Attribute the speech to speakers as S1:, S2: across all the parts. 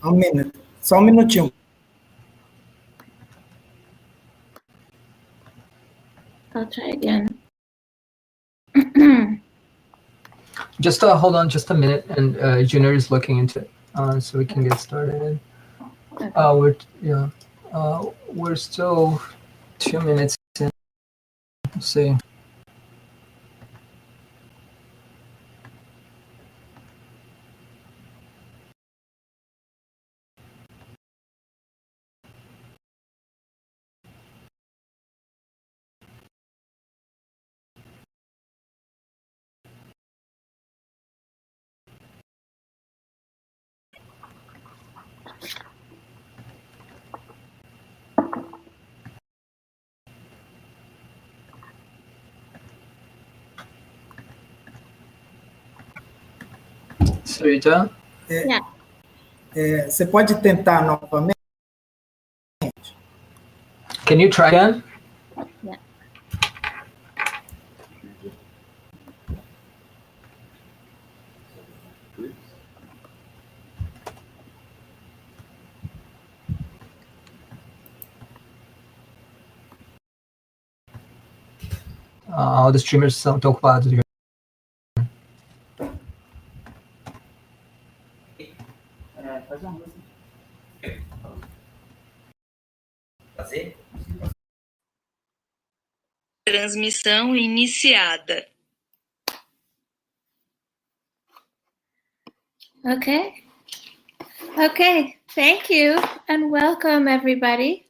S1: Um minute. Só um minutinho.
S2: I'll try again.
S3: Just hold on just a minute, and Junior is looking into it, so we can get started.
S2: Okay.
S3: We're still 2 minutes in. Let's see. Sareeta?
S2: Yeah.
S1: Você pode tentar novamente?
S3: Can you try again?
S2: Yeah.
S3: All the streamers estão ocupados.
S4: Transmissão iniciada.
S2: Okay. Okay, thank you and welcome everybody.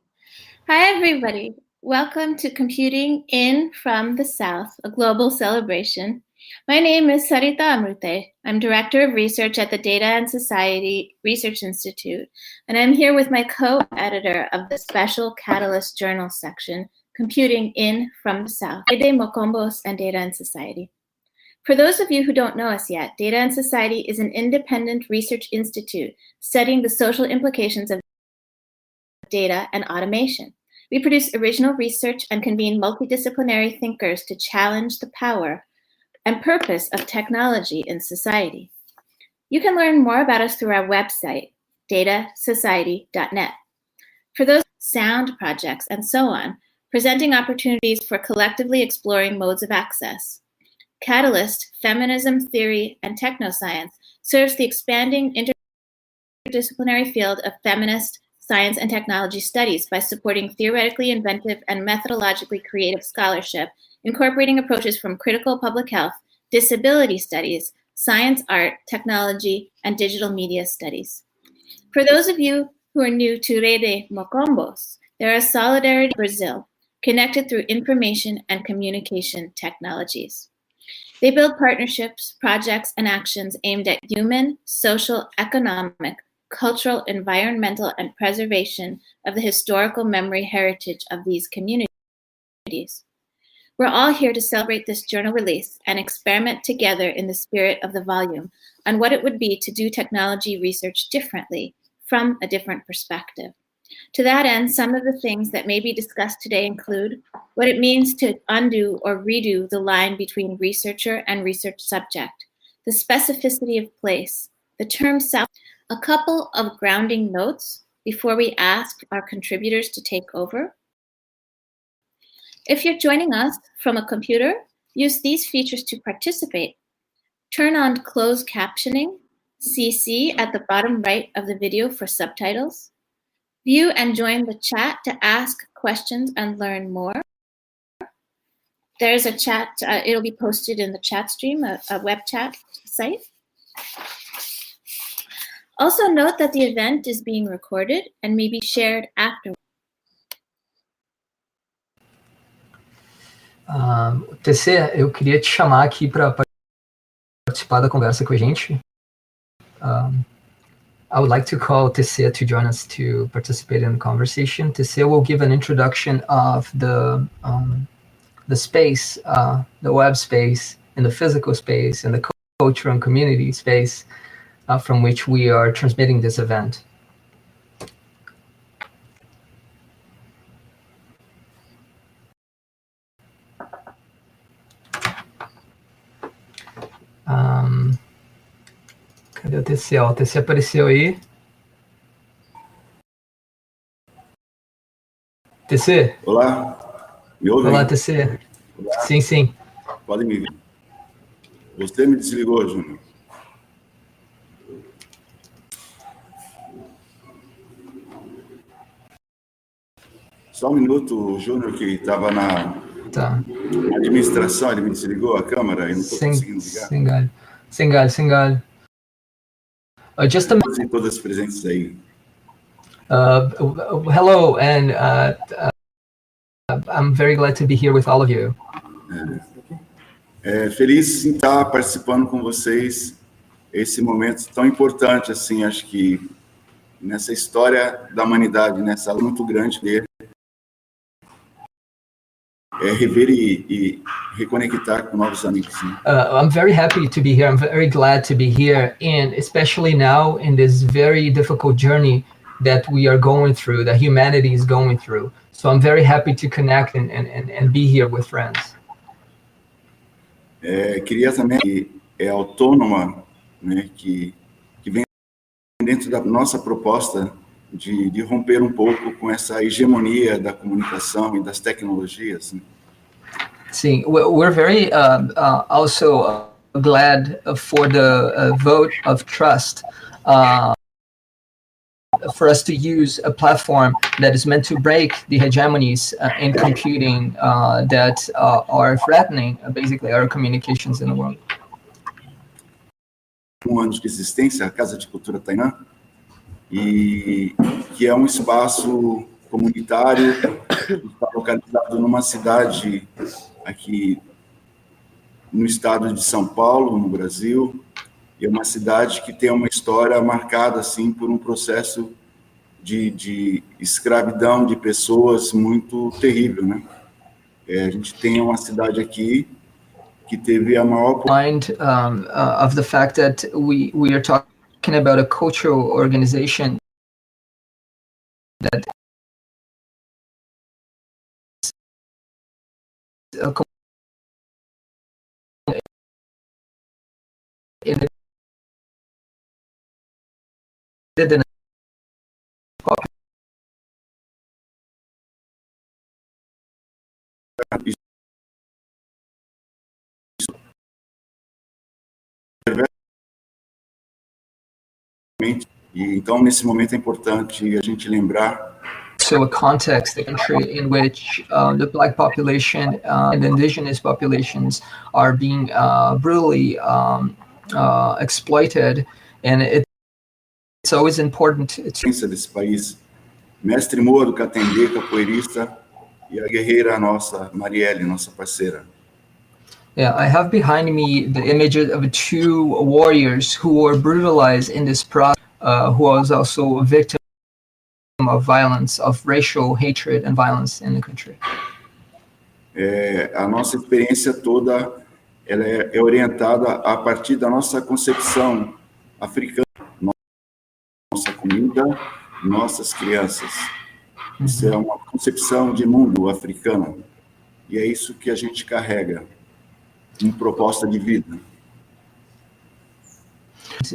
S2: Hi everybody. Welcome to Computing in from the South, a global celebration. My name is Sareeta Amrute. I'm Director of Research at the Data and Society Research Institute, and I'm here with my co-editor of the Special Catalyst Journal section, Computing in from the South, Rede Mocambos and Data and Society. For those of you who don't know us yet, Data and Society is an independent research institute studying the social implications of data and automation. We produce original research and convene multidisciplinary thinkers to challenge the power and purpose of technology in society. You can learn more about us through our website, datasociety.net. For those sound projects and so on, presenting opportunities for collectively exploring modes of access. Catalyst, Feminism, Theory, and Technoscience serves the expanding interdisciplinary field of feminist science and technology studies by supporting theoretically inventive and methodologically creative scholarship, incorporating approaches from critical public health, disability studies, science, art, technology, and digital media studies. For those of you who are new to Rede Mocambos, there are Solidarity Brazil, connected through information and communication technologies. They build partnerships, projects, and actions aimed at human, social, economic, cultural, environmental, and preservation of the historical memory heritage of these communities. We're all here to celebrate this journal release and experiment together in the spirit of the volume on what it would be to do technology research differently from a different perspective. To that end, some of the things that may be discussed today include what it means to undo or redo the line between researcher and research subject, the specificity of place, the term self, a couple of grounding notes before we ask our contributors to take over. If you're joining us from a computer, use these features to participate. Turn on closed captioning, CC at the bottom right of the video for subtitles. View and join the chat to ask questions and learn more. There's a chat, it'll be posted in the chat stream, a web chat site. Also note that the event is being recorded and may be shared afterwards.
S3: TC, eu queria te chamar aqui para participar da conversa com a gente. I would like to call Tessia to join us to participate in the conversation. Tessia will give an introduction of the space, the web space, and the physical space, and the culture and community space from which we are transmitting this event. Cadê o Tessia? O Tessia apareceu aí. TC?
S5: Olá, me ouvem?
S3: Olá, TC.
S5: Olá.
S3: Sim, sim.
S5: Podem me ver. Você me desligou, Júnior. Só um minuto, o Júnior, que estava na administração, ele me desligou a câmera e não estou conseguindo ligar.
S3: Sem galho. Just a
S5: Todas presentes aí.
S3: hello, and I'm very glad to be here with all of you.
S5: Feliz em estar participando com vocês esse momento tão importante, assim, acho que nessa história da humanidade, nessa luta muito grande dele, rever e reconectar com novos amigos. Né?
S3: I'm very happy to be here. I'm very glad to be here, and especially now in this very difficult journey that we are going through, that humanity is going through. So I'm very happy to connect and be here with friends.
S5: Queria também que é autônoma, né, que vem dentro da nossa proposta de romper um pouco com essa hegemonia da comunicação e das tecnologias. Né?
S3: Sim, we're very also glad for the vote of trust for us to use a platform that is meant to break the hegemonies in computing that are threatening basically our communications in the world.
S5: 1 ano de existência, a Casa de Cultura Tainã, e que é um espaço comunitário, está localizado numa cidade aqui no estado de São Paulo, no Brasil, e é uma cidade que tem uma história marcada assim por um processo de escravidão de pessoas muito terrível, né? A gente tem uma cidade aqui que teve a maior
S3: Mind of the fact that we are talking about a cultural organization that
S5: e então nesse momento é importante a gente lembrar
S3: so a context, the country in which the Black population and the indigenous populations are being brutally exploited, and it's always important to
S5: desse país, mestre Moa do Catendê, capoeirista, e a guerreira nossa, Marielle, nossa parceira.
S3: Yeah, I have behind me the image of 2 warriors who were brutalized in this process, who was also a victim of violence, of racial hatred and violence in the country.
S5: A nossa experiência toda ela é orientada a partir da nossa concepção africana, nossa comida, nossas crianças. Isso é uma concepção de mundo africana. E é isso que a gente carrega, uma proposta de vida.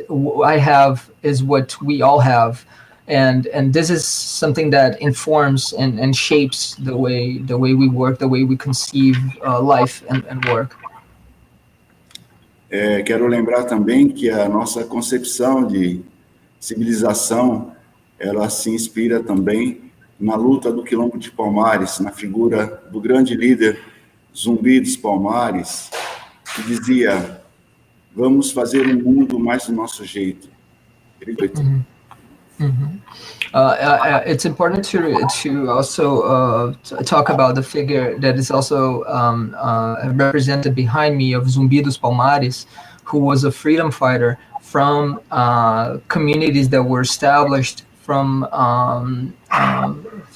S3: I have is what we all have, and this is something that informs and shapes the way we work, the way we conceive life and work.
S5: Quero lembrar também que a nossa concepção de civilização ela se inspira também na luta do Quilombo de Palmares, na figura do grande líder Zumbi dos Palmares, que dizia: vamos fazer um mundo mais do nosso jeito.
S3: It's important to also talk about the figure that is also represented behind me of Zumbi dos Palmares, who was a freedom fighter from communities that were established from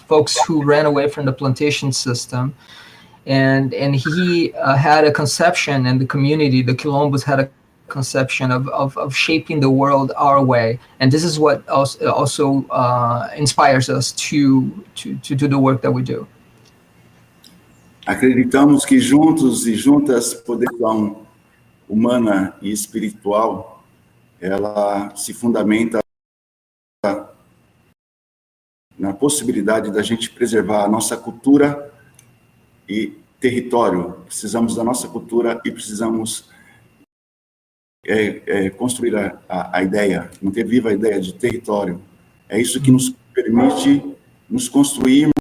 S3: folks who ran away from the plantation system. And he had a conception, and the community, the Quilombos, had a conception of shaping the world our way, and this is what also inspires us to do the work that we do.
S5: Acreditamos que juntos e juntas poder humana e espiritual, ela se fundamenta na possibilidade da gente preservar a nossa cultura e território. Precisamos da nossa cultura e precisamos construir a ideia, manter viva a ideia de território. É isso que nos permite nos construirmos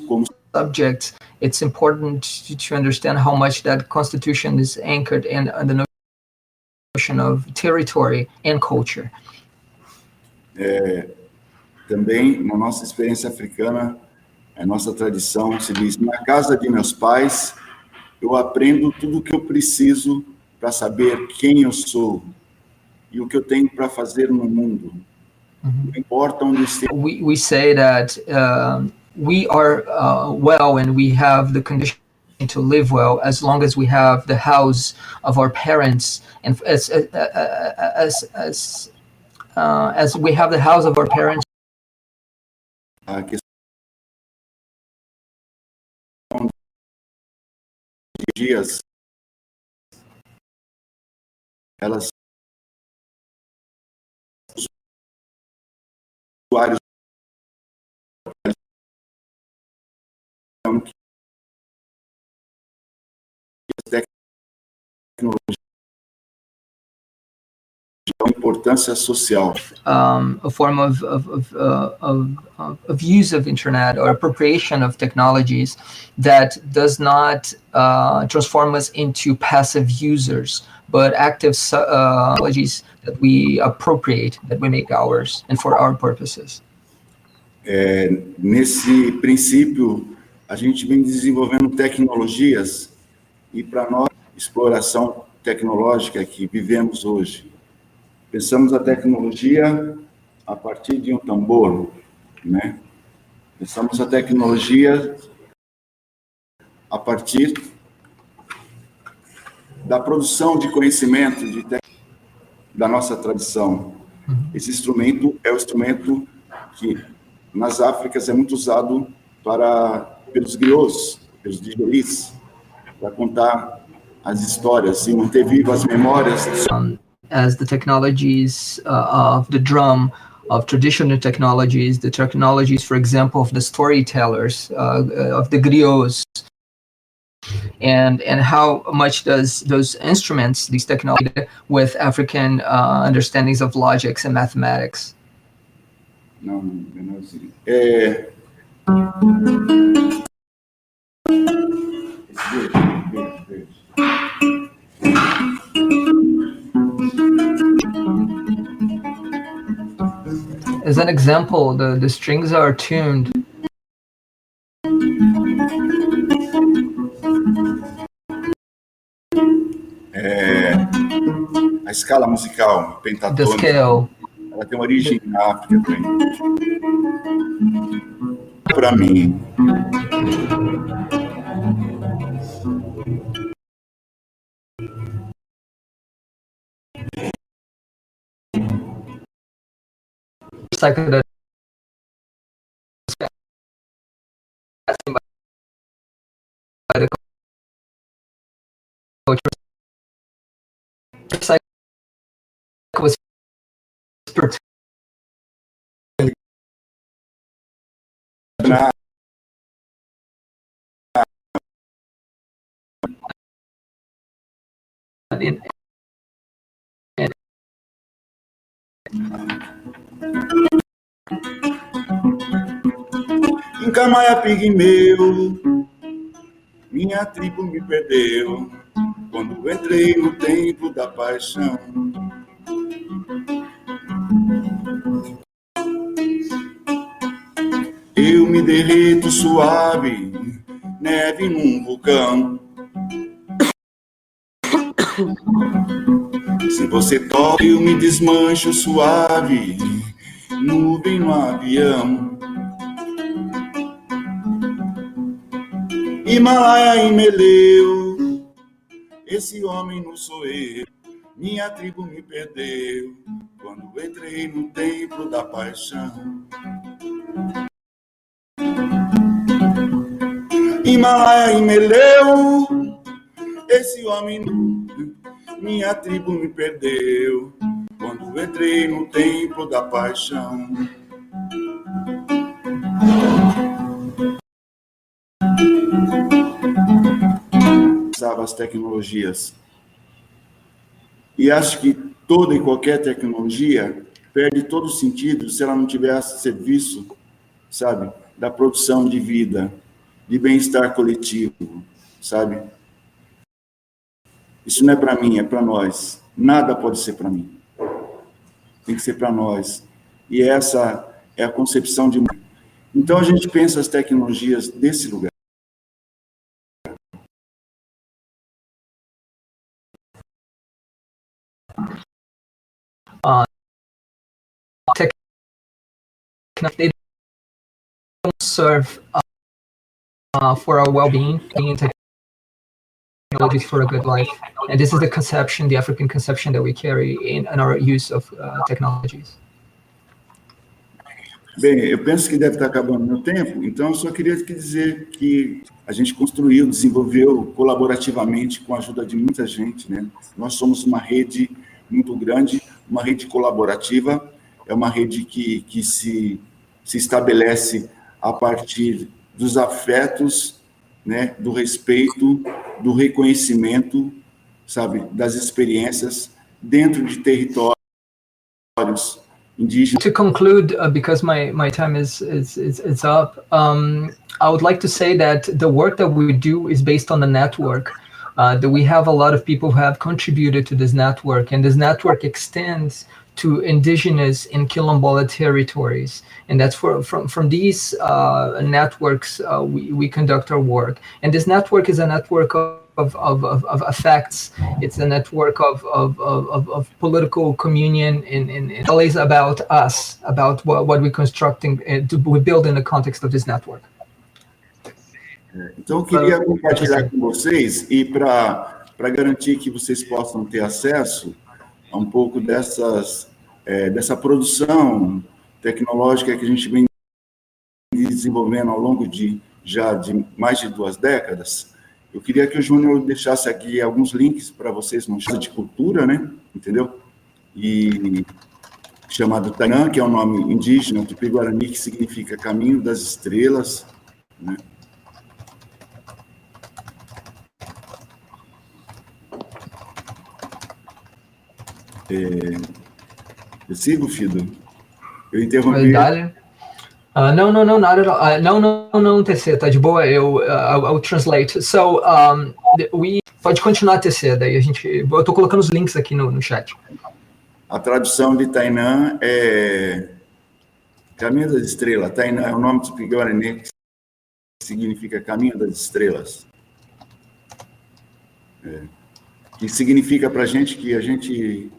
S5: como
S3: subjects. It's important to understand how much that constitution is anchored in the notion of territory and culture.
S5: Também, na nossa experiência africana, a nossa tradição se diz: na casa de meus pais, eu aprendo tudo o que eu preciso para saber quem eu sou e o que eu tenho para fazer no mundo. Não importa onde esteja.
S3: We say that we are well and we have the condition to live well as long as we have the house of our parents, and as we have the house of our parents.
S5: A questão de dias, elas usuários tecnologia, importância social.
S3: A form of use of internet or appropriation of technologies that does not transform us into passive users, but active technologies that we appropriate, that we make ours and for our purposes.
S5: Nesse princípio, a gente vem desenvolvendo tecnologias e para nós, exploração tecnológica que vivemos hoje. Pensamos a tecnologia a partir de um tambor, né? Pensamos a tecnologia a partir da produção de conhecimento, da nossa tradição. Esse instrumento é o instrumento que nas Áfricas é muito usado pelos griots, pelos digitais, para contar as histórias e manter vivas as memórias.
S3: As the technologies of the drum, of traditional technologies, the technologies, for example, of the storytellers, of the griots, and how much does those instruments, these technologies, with African understandings of logics and mathematics?
S5: Não sei.
S3: As an example, the strings are tuned.
S5: A escala musical
S3: The
S5: pentatônica,
S3: scale.
S5: ela tem origem na África também. Para mim.
S3: Psychedelic by the culture. Psych was
S5: Em Camaia Pigmeu, minha tribo me perdeu quando entrei no templo da paixão. Eu me derreto suave, neve num vulcão. Se você toca, eu me desmancho suave, nuvem no avião. Himalaia e Meleu, esse homem não sou eu. Minha tribo me perdeu quando entrei no templo da paixão. Himalaia e Meleu, esse homem não. Minha tribo me perdeu quando entrei no templo da paixão. das tecnologias. E acho que toda e qualquer tecnologia perde todo o sentido se ela não tiver a serviço, sabe, da produção de vida, de bem-estar coletivo, sabe? Isso não é para mim, é para nós. Nada pode ser para mim. Tem que ser para nós. E essa é a concepção de... Então, a gente pensa as tecnologias desse lugar.
S3: They don't serve for our well-being, technologies for a good life. And this is the conception, the African conception that we carry in our use of technologies.
S5: Bem, eu penso que deve estar acabando meu tempo, então eu só queria dizer que a gente construiu, desenvolveu colaborativamente com a ajuda de muita gente, né? Nós somos uma rede muito grande, uma rede colaborativa, é uma rede que se estabelece a partir dos afetos, né, do respeito, do reconhecimento, sabe, das experiências dentro de territórios indígenas.
S3: To conclude, because my time is up, I would like to say that the work that we do is based on the network. That we have a lot of people who have contributed to this network, and this network extends to indigenous and Quilombola territories, and that's from these networks we conduct our work. And this network is a network of effects. It's a network of political communion, and always about us, about what we're constructing, we build in the context of this network.
S5: Então, eu queria compartilhar com vocês, e para garantir que vocês possam ter acesso a um pouco dessa produção tecnológica que a gente vem desenvolvendo ao longo de mais de 2 décadas, eu queria que o Júnior deixasse aqui alguns links para vocês no Casa de Cultura, né? Entendeu? E chamado Tainã, que é um nome indígena, tupi-guarani, que significa Caminho das Estrelas, né? Eu sigo, Fido? Eu interrompi.
S3: No, not at all. Não, TC, tá de boa. I'll translate. So, pode continuar, TC, daí eu tô colocando os links aqui no chat.
S5: A tradução de Tainã é Caminho das Estrelas. Tainã é o nome do tupi-guarani, que significa Caminho das Estrelas. Que significa para a gente que a gente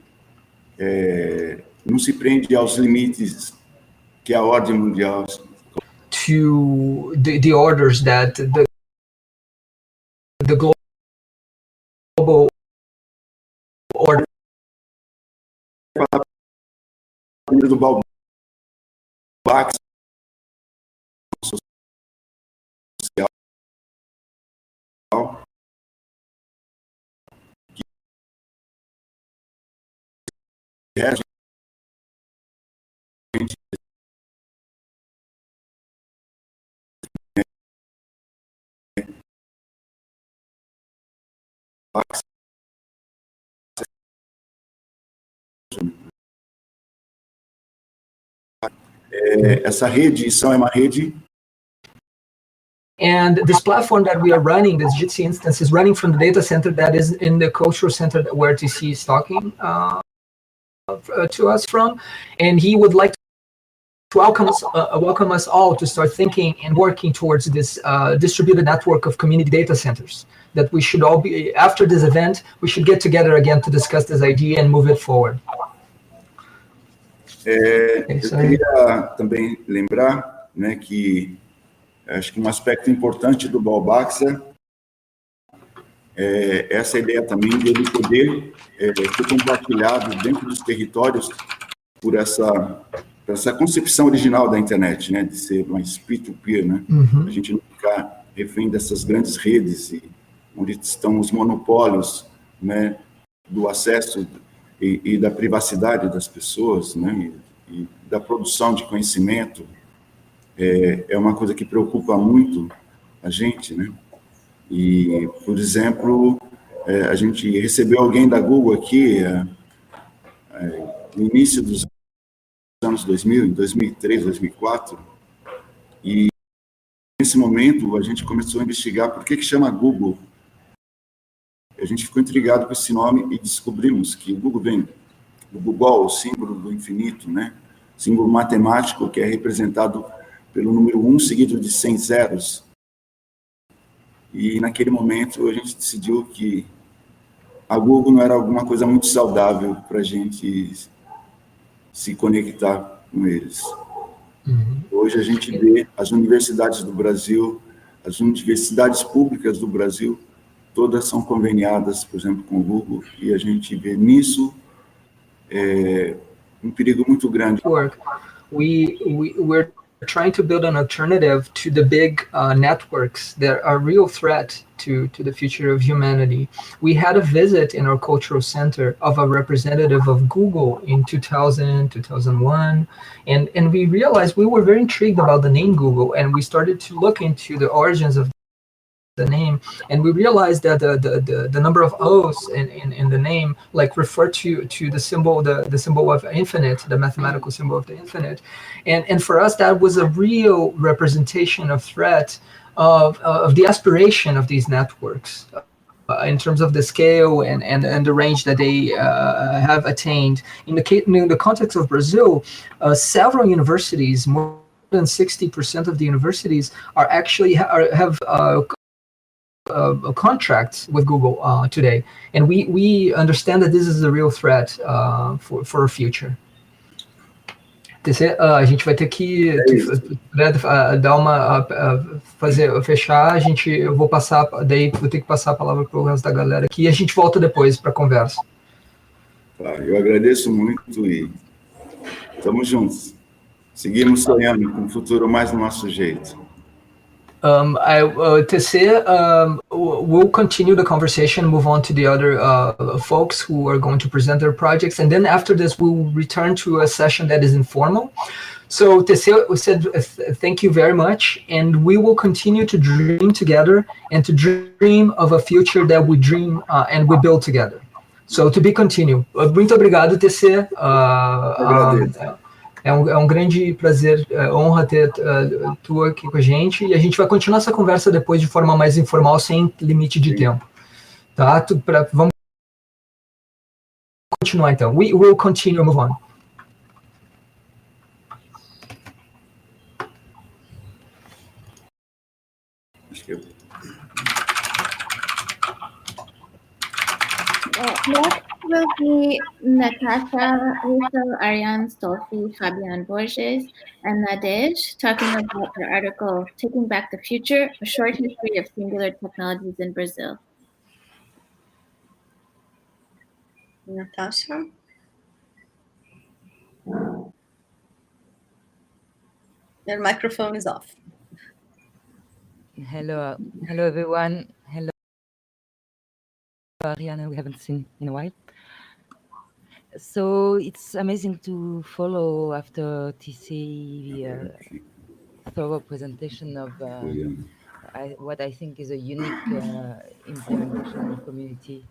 S5: não se prende aos limites que a ordem mundial...
S3: To the orders that the global order...
S5: do Balbax, social, que a gente essa rede é uma rede.
S3: And this platform that we are running, this Junte-se instance, is running from the data center that is in the cultural center where TC is talking to us from, and he would like to welcome us all to start thinking and working towards this distributed network of community data centers. That we should all be, after this event, we should get together again to discuss this idea and move it forward.
S5: Eu queria também lembrar, né, que acho que um aspecto importante do Balbaxa é essa ideia também de ele poder ser compartilhado dentro dos territórios por essa concepção original da internet, né, de ser mais peer-to-peer, né? A gente não ficar refém dessas grandes redes onde estão os monopólios, né, do acesso e da privacidade das pessoas, né, e da produção de conhecimento. É uma coisa que preocupa muito a gente, né? E, por exemplo, A gente recebeu alguém da Google aqui no início dos anos 2000, em 2003, 2004, e nesse momento a gente começou a investigar por que chama Google. A gente ficou intrigado com esse nome e descobrimos que o Google vem do Google, o símbolo do infinito, né? Símbolo matemático que é representado pelo número 1 seguido de 100 zeros. E naquele momento a gente decidiu que a Google não era alguma coisa muito saudável para a gente se conectar com eles. Hoje a gente vê as universidades do Brasil, as universidades públicas do Brasil, todas são conveniadas, por exemplo, com o Google, e a gente vê nisso um perigo muito grande.
S3: We're trying to build an alternative to the big networks that are a real threat to the future of humanity. We had a visit in our cultural center of a representative of Google in 2000, 2001, and we realized we were very intrigued about the name Google, and we started to look into the origins of the name, and we realized that the number of O's in the name like refer to the symbol of infinite, the mathematical symbol of the infinite, and for us that was a real representation of threat of the aspiration of these networks in terms of the scale and the range that they have attained. In the context of Brazil, several universities, more than 60% of the universities are actually have contracts with Google today, and we understand that this is a real threat for our future. A gente vai ter que dar uma fechar. Eu vou passar, daí vou ter que passar a palavra para o resto da galera aqui e a gente volta depois para a conversa.
S5: Eu agradeço muito e estamos juntos. Seguimos sonhando com um futuro mais do nosso jeito.
S3: TC, we'll continue the conversation, move on to the other folks who are going to present their projects, and then after this we'll return to a session that is informal. So TC said thank you very much, and we will continue to dream together and to dream of a future that we dream and we build together. So to be continued. Muito obrigado, TC. É um grande prazer, honra ter tu aqui com a gente, e a gente vai continuar essa conversa depois de forma mais informal, sem limite de tempo. Tá? Vamos continuar então. We will continue, move on.
S2: Next will be Natasha, Rachel, Ariane, Sophie, Fabian Borges, and Nadej talking about their article, Taking Back the Future, A Short History of Singular Technologies in Brazil.
S6: Natasha? Your microphone is off.
S7: Hello everyone. Hello, Ariane, we haven't seen in a while. So it's amazing to follow after TC thorough presentation of what I think is a unique implementation of community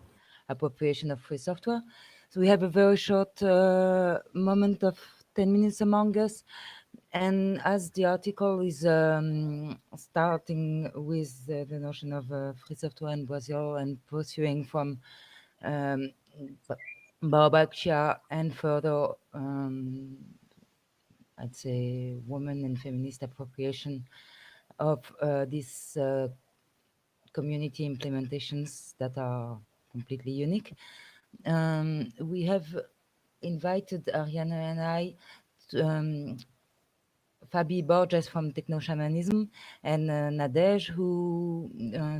S7: appropriation of free software. So we have a very short moment of 10 minutes among us. And as the article is starting with the notion of free software in Brazil and pursuing from Baubacia and further, I'd say, women and feminist appropriation of these community implementations that are completely unique. We have invited Ariane and I to, Fabi Borges from Techno-Shamanism and Nadej, who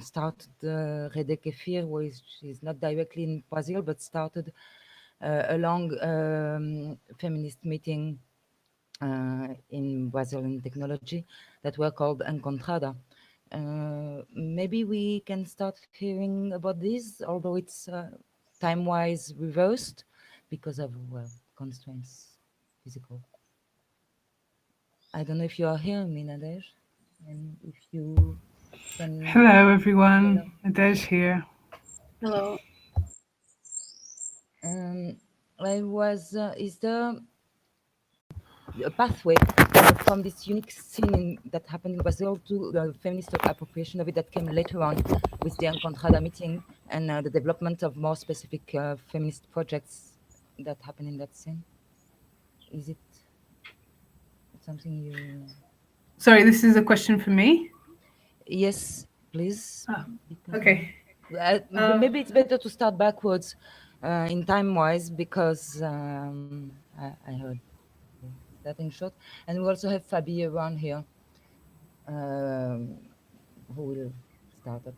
S7: started Rede Kefir, which is not directly in Brazil, but started a long feminist meeting in Brazilian technology that were called Encontrada. Maybe we can start hearing about this, although it's time-wise reversed because of constraints, physical. I don't know if you are hearing me, Nadej, and if you can...
S8: Hello, everyone. Nadej here.
S6: Hello.
S7: Is the pathway from this unique scene that happened in Brazil to the feminist appropriation of it that came later on with the Encontrada meeting and the development of more specific feminist projects that happen in that scene? Is it something you...
S8: Sorry, this is a question for me?
S7: Yes, please.
S8: Okay.
S7: Maybe it's better to start backwards in time-wise, because I heard that in short. And we also have Fabi around here, who will start up.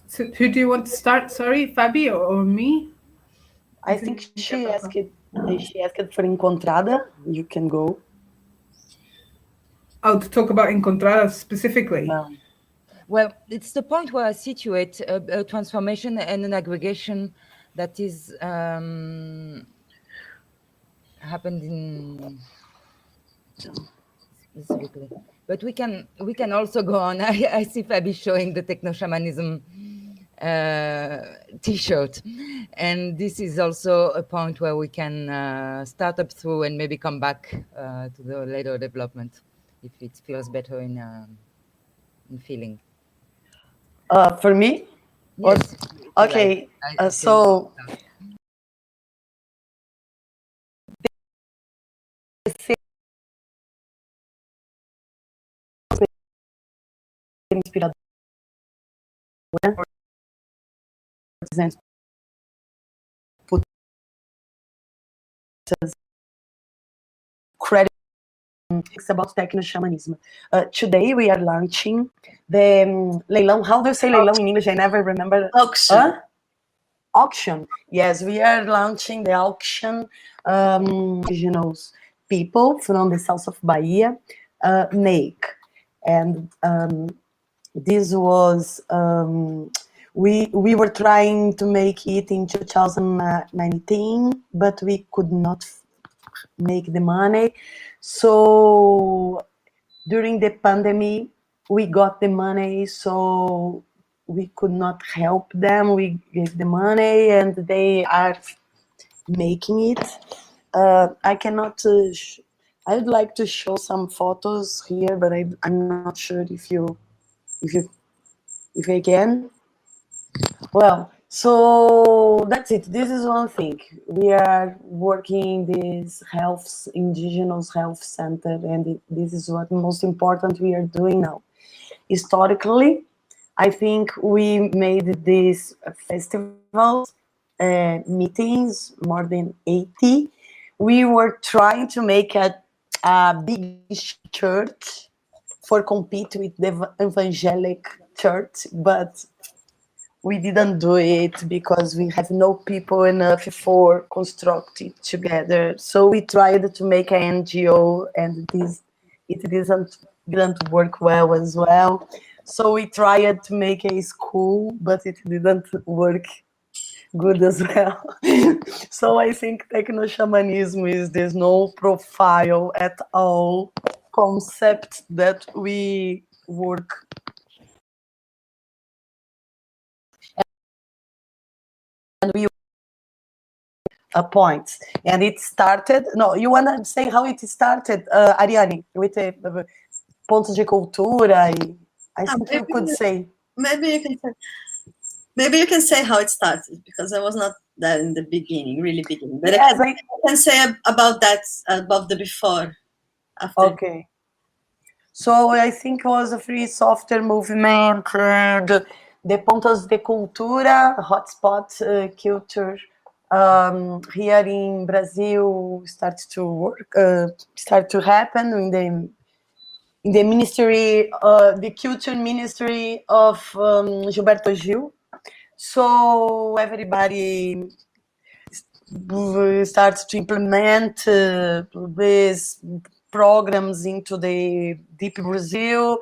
S8: So who do you want to start? Sorry, Fabi or me?
S9: I think she asked for Encontrada. You can go.
S8: Oh, to talk about Encontrada specifically.
S7: Well, it's the point where I situate a transformation and an aggregation that is happened in specifically. But we can also go on. I see Fabi showing the techno-shamanism T-shirt, and this is also a point where we can start up through and maybe come back to the later development if it feels better in feeling.
S9: For me?
S7: Yes.
S9: Okay. So inspirador credit. It's about techno-shamanism. Today we are launching the leilão. How do you say leilão in English? I never remember.
S6: Auction.
S9: Auction. Yes, we are launching the auction. Indigenous people from the south of Bahia make, and this was we were trying to make it in 2019, but we could not make the money. So during the pandemic, we got the money, so we could not help them. We gave the money, and they are making it. I cannot. I would like to show some photos here, but I'm not sure if I can. Well, so that's it. This is one thing. We are working this indigenous health center, and this is what most important we are doing now. Historically, I think we made these festivals, meetings, more than 80. We were trying to make a big church for compete with the evangelic church, but we didn't do it because we have no people enough for construct it together. So we tried to make an NGO, and it didn't work well as well. So we tried to make a school, but it didn't work good as well. So I think techno-shamanism is this no profile at all concept that we work. And we points, and it started. No, you want to say how it started, Ariane, with the pontos de cultura? I think you could say.
S6: Maybe you can say how it started, because I was not there in the beginning, really beginning. But yes, I can say about that, about the before, after.
S9: Okay. So I think it was a free software movement, and the pontos de cultura, hotspot culture. Here in Brazil start to happen in the ministry, the culture ministry of Gilberto Gil. So everybody starts to implement these programs into the deep Brazil.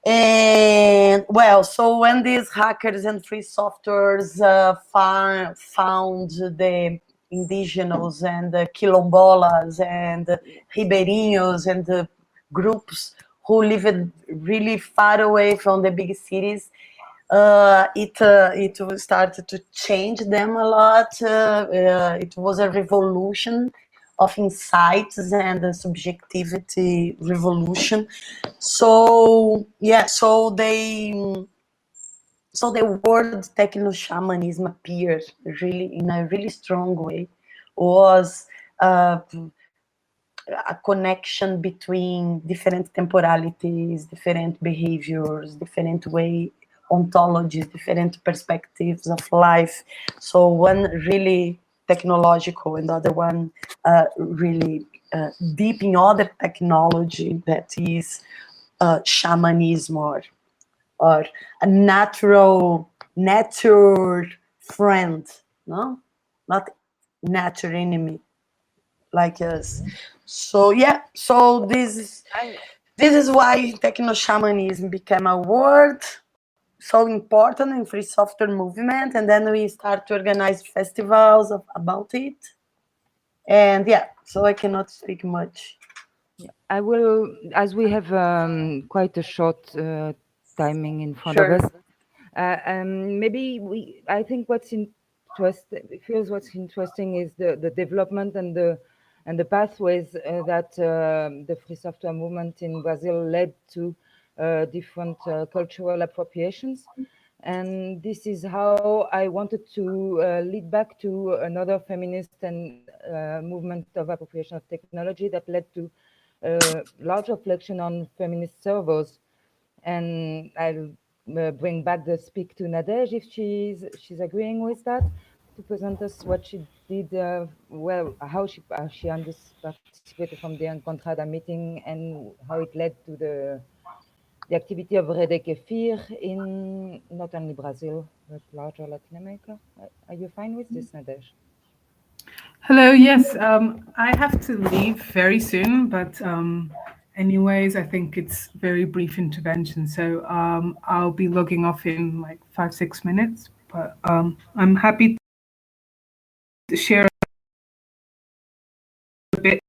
S9: And well, so when these hackers and free softwares found the indigenous and the quilombolas and the ribeirinhos and the groups who lived really far away from the big cities. It started to change them a lot. It was a revolution of insights and a subjectivity revolution. So the word techno-shamanism appeared really in a really strong way. Was a connection between different temporalities, different behaviors, different ontologies, different perspectives of life. So one really technological and the other one really deep in other technology that is shamanism or a nature friend, no, not nature enemy like us. So this is why techno-shamanism became a word so important in free software movement, and then we start to organize festivals about it. And so I cannot speak much.
S7: I will, as we have quite a short timing in front of us. I think what's interesting is the development and the pathways that the free software movement in Brazil led to different cultural appropriations. And this is how I wanted to lead back to another feminist and movement of appropriation of technology that led to large reflection on feminist servers. And I'll bring back the speak to Nadej if she's agreeing with that, to present us what she did, how she participated from the Encontrada meeting and how it led to the activity of Rede Kefir in not only Brazil, but larger Latin America. Are you fine with this, Nadej?
S8: Hello, yes, I have to leave very soon, but anyways, I think it's very brief intervention. So I'll be logging off in like 5-6 minutes, but I'm happy to share a bit.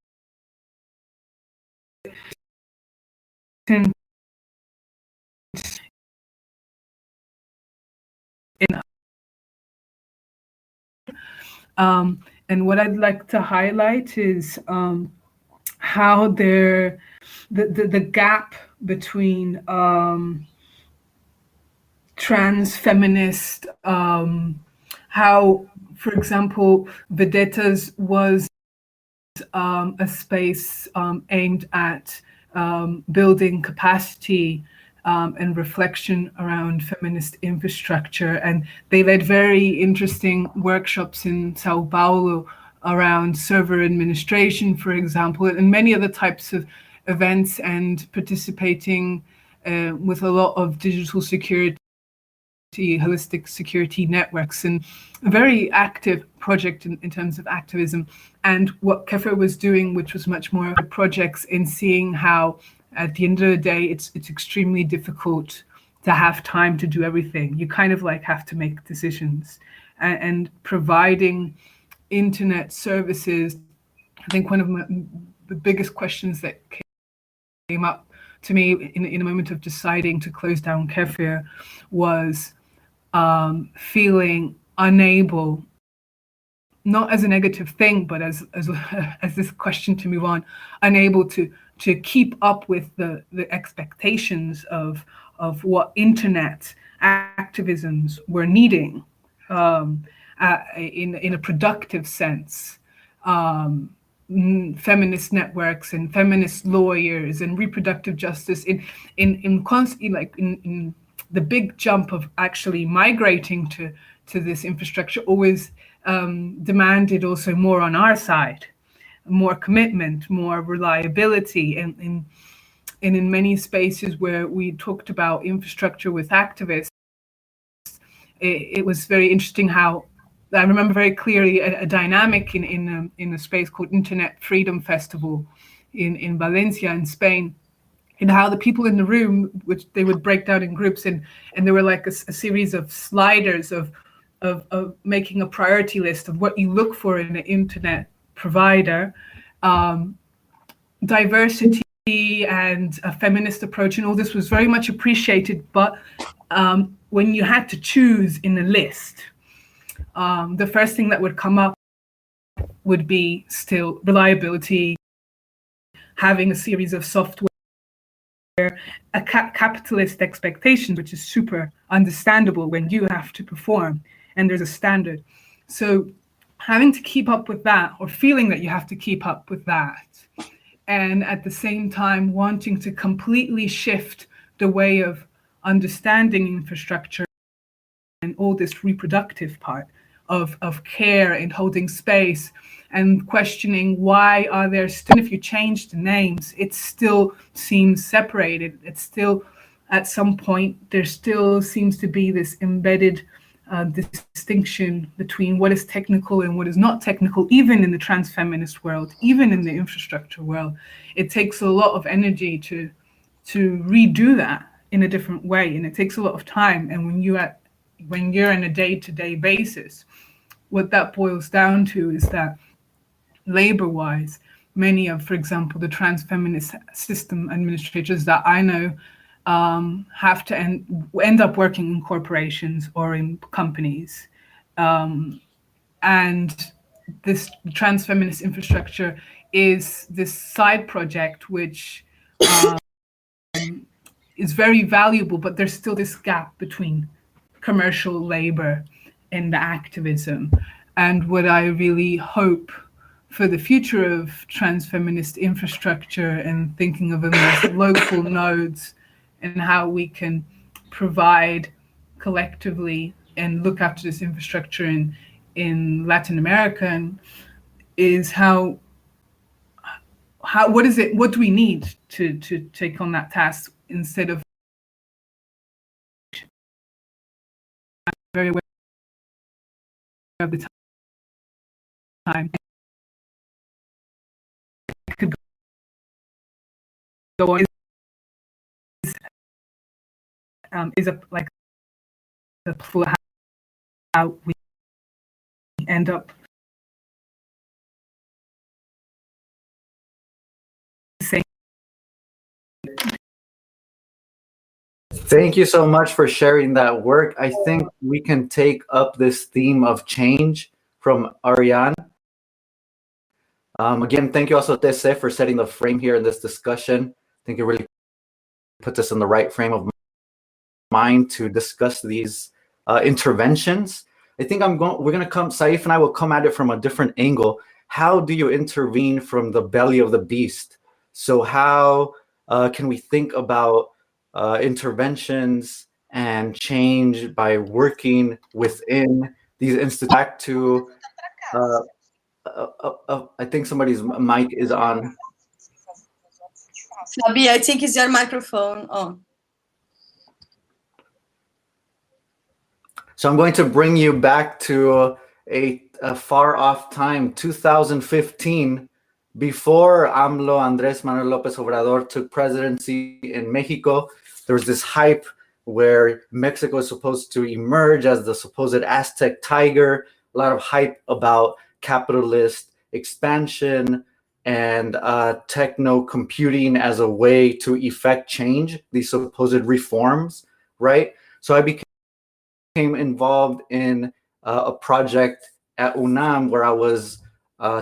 S8: And what I'd like to highlight is how the gap between trans feminist, how, for example, Vedetas was a space aimed at building capacity and reflection around feminist infrastructure. And they led very interesting workshops in Sao Paulo around server administration, for example, and many other types of events, and participating with a lot of digital security, holistic security networks, and a very active project in terms of activism. And what Kefa was doing, which was much more projects in seeing how at the end of the day, it's extremely difficult to have time to do everything. You kind of like have to make decisions, and providing internet services. I think one of the biggest questions that came up to me in a moment of deciding to close down Kefir was feeling unable, not as a negative thing, but as this question to move on, unable to keep up with the expectations of what internet activisms were needing in a productive sense. Feminist networks and feminist lawyers and reproductive justice in the big jump of actually migrating to this infrastructure always demanded also more on our side, more commitment, more reliability. And in many spaces where we talked about infrastructure with activists, it was very interesting how I remember very clearly a dynamic in a space called Internet Freedom Festival in Valencia in Spain, and how the people in the room, which they would break down in groups, and there were like a series of sliders of making a priority list of what you look for in an internet provider, diversity and a feminist approach and all this was very much appreciated, but when you had to choose in a list, the first thing that would come up would be still reliability, having a series of software, a capitalist expectation, which is super understandable when you have to perform and there's a standard. So having to keep up with that, or feeling that you have to keep up with that, and at the same time wanting to completely shift the way of understanding infrastructure and all this reproductive part of care and holding space, and questioning why are there still, if you change the names, it still seems separated. It's still, at some point, there still seems to be this embedded distinction between what is technical and what is not technical, even in the trans-feminist world, even in the infrastructure world. It takes a lot of energy to redo that in a different way, and it takes a lot of time. And when you're in a day-to-day basis, what that boils down to is that labor-wise, many of, for example, the trans-feminist system administrators that I know have to end up working in corporations or in companies. And this trans-feminist infrastructure is this side project which is very valuable, but there's still this gap between commercial labor and the activism. And what I really hope for the future of trans-feminist infrastructure, and thinking of them as local nodes and how we can provide collectively and look after this infrastructure in Latin America, is what do we need to take on that task, instead of very aware of the time. I could go on. Is a like a full how we end up saying.
S10: Thank you so much for sharing that work. I think we can take up this theme of change from Ariane. Again, thank you also, Tese, for setting the frame here in this discussion. I think it really puts us in the right frame of mind to discuss these interventions. I think Saif and I will come at it from a different angle. How do you intervene from the belly of the beast? So how can we think about interventions and change by working within these institutes? Back to, I think somebody's mic is on.
S6: Fabi, I think it's your microphone on.
S10: So I'm going to bring you back to a far off time, 2015, before AMLO, Andrés Manuel López Obrador, took presidency in Mexico. There was this hype where Mexico is supposed to emerge as the supposed Aztec tiger, a lot of hype about capitalist expansion and techno computing as a way to effect change, these supposed reforms, right? So I became involved in a project at UNAM where I was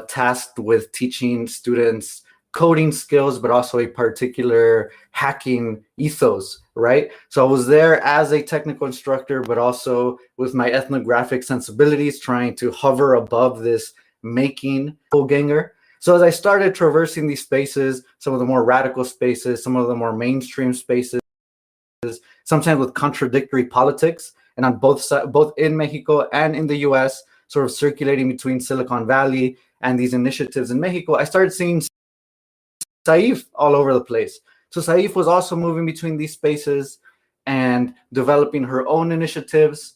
S10: tasked with teaching students coding skills, but also a particular hacking ethos, right? So I was there as a technical instructor, but also with my ethnographic sensibilities, trying to hover above this making doppelganger. So as I started traversing these spaces, some of the more radical spaces, some of the more mainstream spaces, sometimes with contradictory politics, and on both sides, both in Mexico and in the US, sort of circulating between Silicon Valley and these initiatives in Mexico, I started seeing Saif all over the place. So Saif was also moving between these spaces and developing her own initiatives.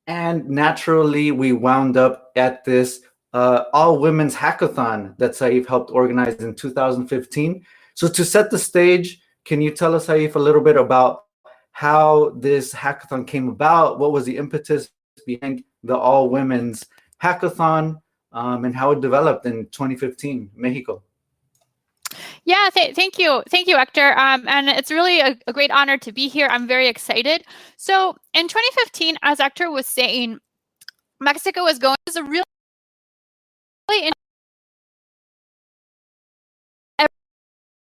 S10: And naturally, we wound up at this all-women's hackathon that Saif helped organize in 2015. So to set the stage, can you tell us, Saif, a little bit about how this hackathon came about? What was the impetus behind the all-women's hackathon, and how it developed in 2015, Mexico?
S11: Yeah, thank you, Hector. And it's really a great honor to be here. I'm very excited. So in 2015, as Hector was saying, Mexico was going as a really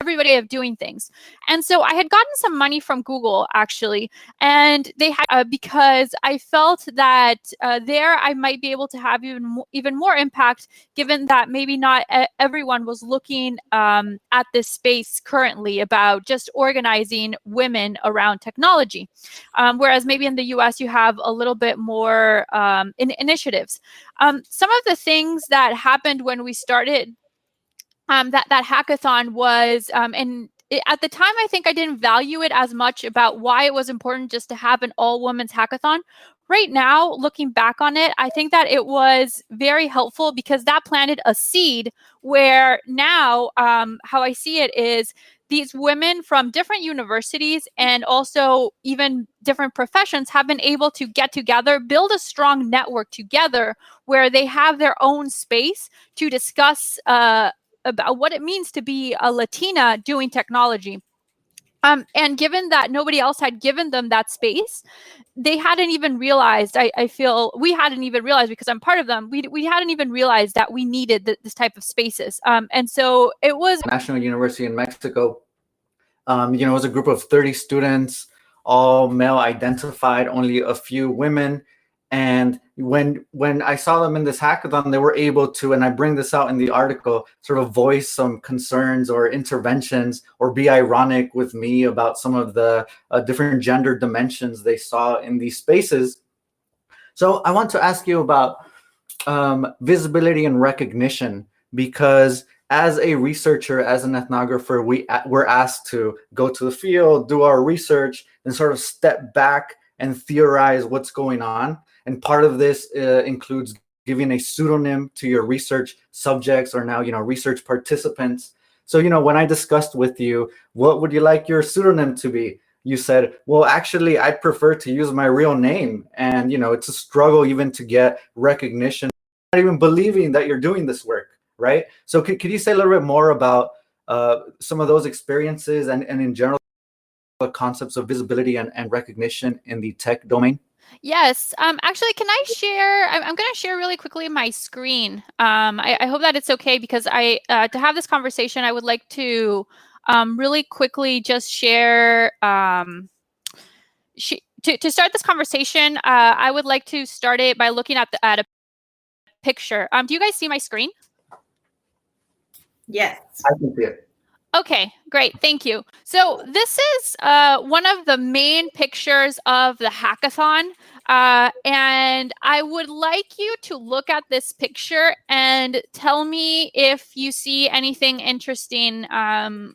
S11: everybody of doing things. And so I had gotten some money from Google, actually, and they had because I felt that there I might be able to have even more impact, given that maybe not everyone was looking at this space currently about just organizing women around technology. Whereas maybe in the US, you have a little bit more initiatives. Some of the things that happened when we started that hackathon was, at the time, I think I didn't value it as much about why it was important just to have an all-women's hackathon. Right now, looking back on it, I think that it was very helpful because that planted a seed where now how I see it is these women from different universities and also even different professions have been able to get together, build a strong network together where they have their own space to discuss about what it means to be a Latina doing technology. And given that nobody else had given them that space, they hadn't even realized, I feel, we hadn't even realized because I'm part of them, we hadn't even realized that we needed this type of spaces. And so it was
S10: National University in Mexico. It was a group of 30 students, all male identified, only a few women. And when I saw them in this hackathon, they were able to, and I bring this out in the article, sort of voice some concerns or interventions or be ironic with me about some of the different gender dimensions they saw in these spaces. So I want to ask you about visibility and recognition, because as a researcher, as an ethnographer, we're asked to go to the field, do our research, and sort of step back and theorize what's going on. And part of this includes giving a pseudonym to your research subjects or now, research participants. So, when I discussed with you, what would you like your pseudonym to be? You said, well, actually, I'd prefer to use my real name. And, it's a struggle even to get recognition, not even believing that you're doing this work, right? So could you say a little bit more about some of those experiences and in general, the concepts of visibility and recognition in the tech domain?
S11: Yes. Actually, can I share? I'm going to share really quickly my screen. I hope that it's okay because to have this conversation, I would like to really quickly just share. To start this conversation, I would like to start it by looking at a picture. Do you guys see my screen?
S1: Yes.
S10: I can see it.
S11: Okay, great. Thank you. So this is one of the main pictures of the hackathon. And I would like you to look at this picture and tell me if you see anything interesting.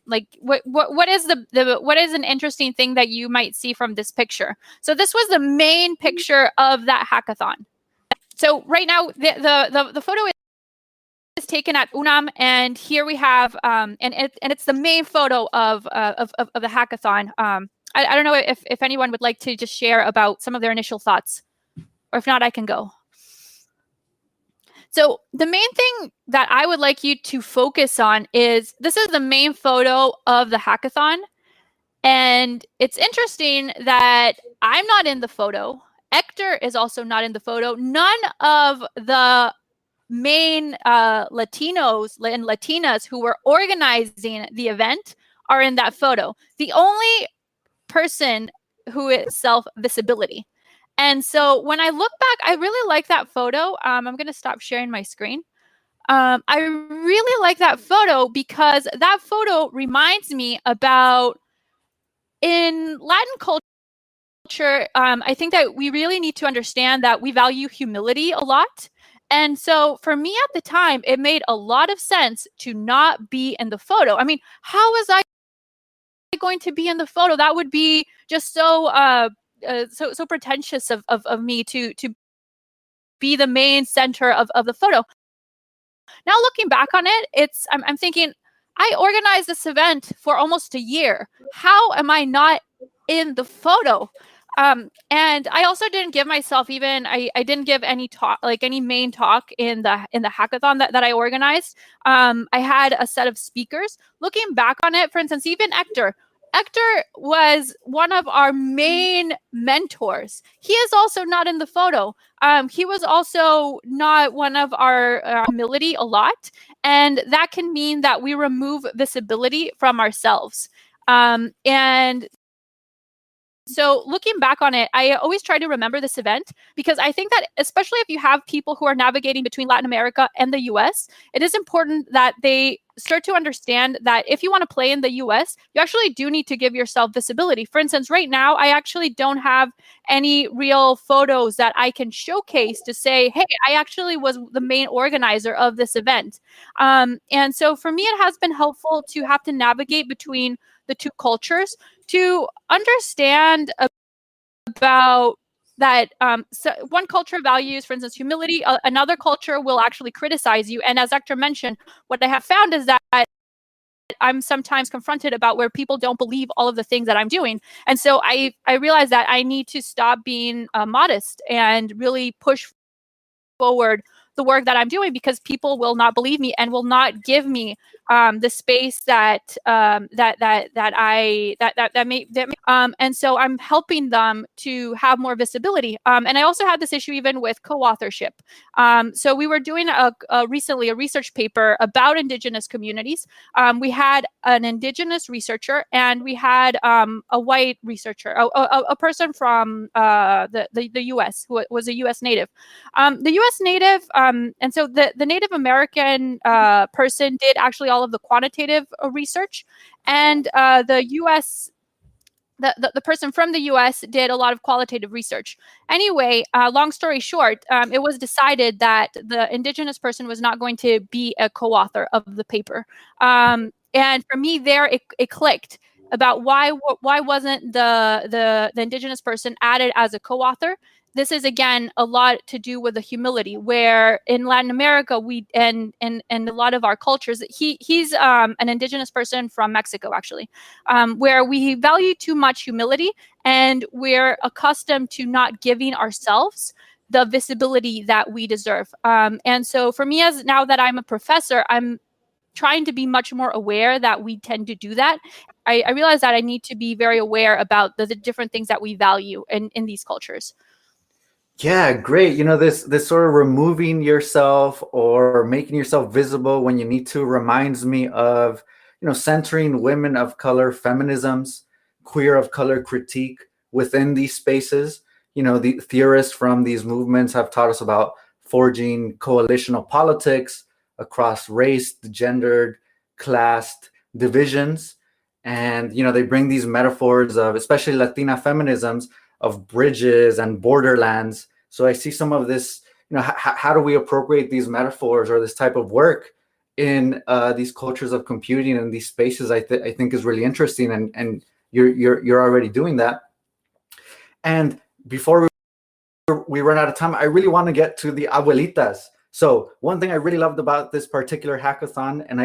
S11: Like what is what is an interesting thing that you might see from this picture? So this was the main picture of that hackathon. So right now the photo is taken at UNAM, and here we have and it's the main photo of the hackathon. I don't know if anyone would like to just share about some of their initial thoughts, or if not, I can go. So the main thing that I would like you to focus on is this is the main photo of the hackathon, and it's interesting that I'm not in the photo. Hector is also not in the photo. None of the main Latinos and Latinas who were organizing the event are in that photo. The only person who is self-visibility. And so when I look back, I really like that photo. I'm going to stop sharing my screen. I really like that photo because that photo reminds me about in Latin culture, I think that we really need to understand that we value humility a lot. And so for me at the time, it made a lot of sense to not be in the photo. I mean, how was I going to be in the photo? That would be just so so pretentious of me to be the main center of the photo. Now looking back on it, I'm thinking, I organized this event for almost a year. How am I not in the photo? And I also didn't give myself even, I didn't give any talk, like any main talk in the hackathon that I organized. I had a set of speakers. Looking back on it, for instance, even Hector was one of our main mentors. He is also not in the photo. He was also not one of our humility a lot. And that can mean that we remove visibility from ourselves. And so looking back on it, I always try to remember this event because I think that especially if you have people who are navigating between Latin America and the US, it is important that they start to understand that if you want to play in the US, you actually do need to give yourself visibility. For instance, right now, I actually don't have any real photos that I can showcase to say, hey, I actually was the main organizer of this event. And so for me, it has been helpful to have to navigate between the two cultures to understand about that so one culture values, for instance, humility. Another culture will actually criticize you. And as Hector mentioned, what I have found is that I'm sometimes confronted about where people don't believe all of the things that I'm doing. And so I realized that I need to stop being modest and really push forward the work that I'm doing because people will not believe me and will not give me the space that and so I'm helping them to have more visibility. And I also had this issue even with co-authorship. So we were doing recently a research paper about Indigenous communities. We had an Indigenous researcher and we had a white researcher, a person from the US who was a US native. The US native, and so the Native American person did actually all of the quantitative research, and the US, the person from the US did a lot of qualitative research. Anyway, long story short, it was decided that the Indigenous person was not going to be a co-author of the paper. And for me there, it clicked about why wasn't the Indigenous person added as a co-author. This is again a lot to do with the humility, where in Latin America we and a lot of our cultures, he's an Indigenous person from Mexico actually, where we value too much humility and we're accustomed to not giving ourselves the visibility that we deserve. And so for me, as now that I'm a professor, I'm trying to be much more aware that we tend to do that. I realize that I need to be very aware about the different things that we value in these cultures.
S10: Yeah, great. You know, this sort of removing yourself or making yourself visible when you need to reminds me of, you know, centering women of color feminisms, queer of color critique within these spaces. You know, the theorists from these movements have taught us about forging coalitional politics across race, gendered, classed divisions. And, you know, they bring these metaphors of, especially Latina feminisms, of bridges and borderlands. So I see some of this, you know, how do we appropriate these metaphors or this type of work in these cultures of computing and these spaces? I think is really interesting, and you're already doing that. And before we run out of time, I really want to get to the abuelitas. So one thing I really loved about this particular hackathon, and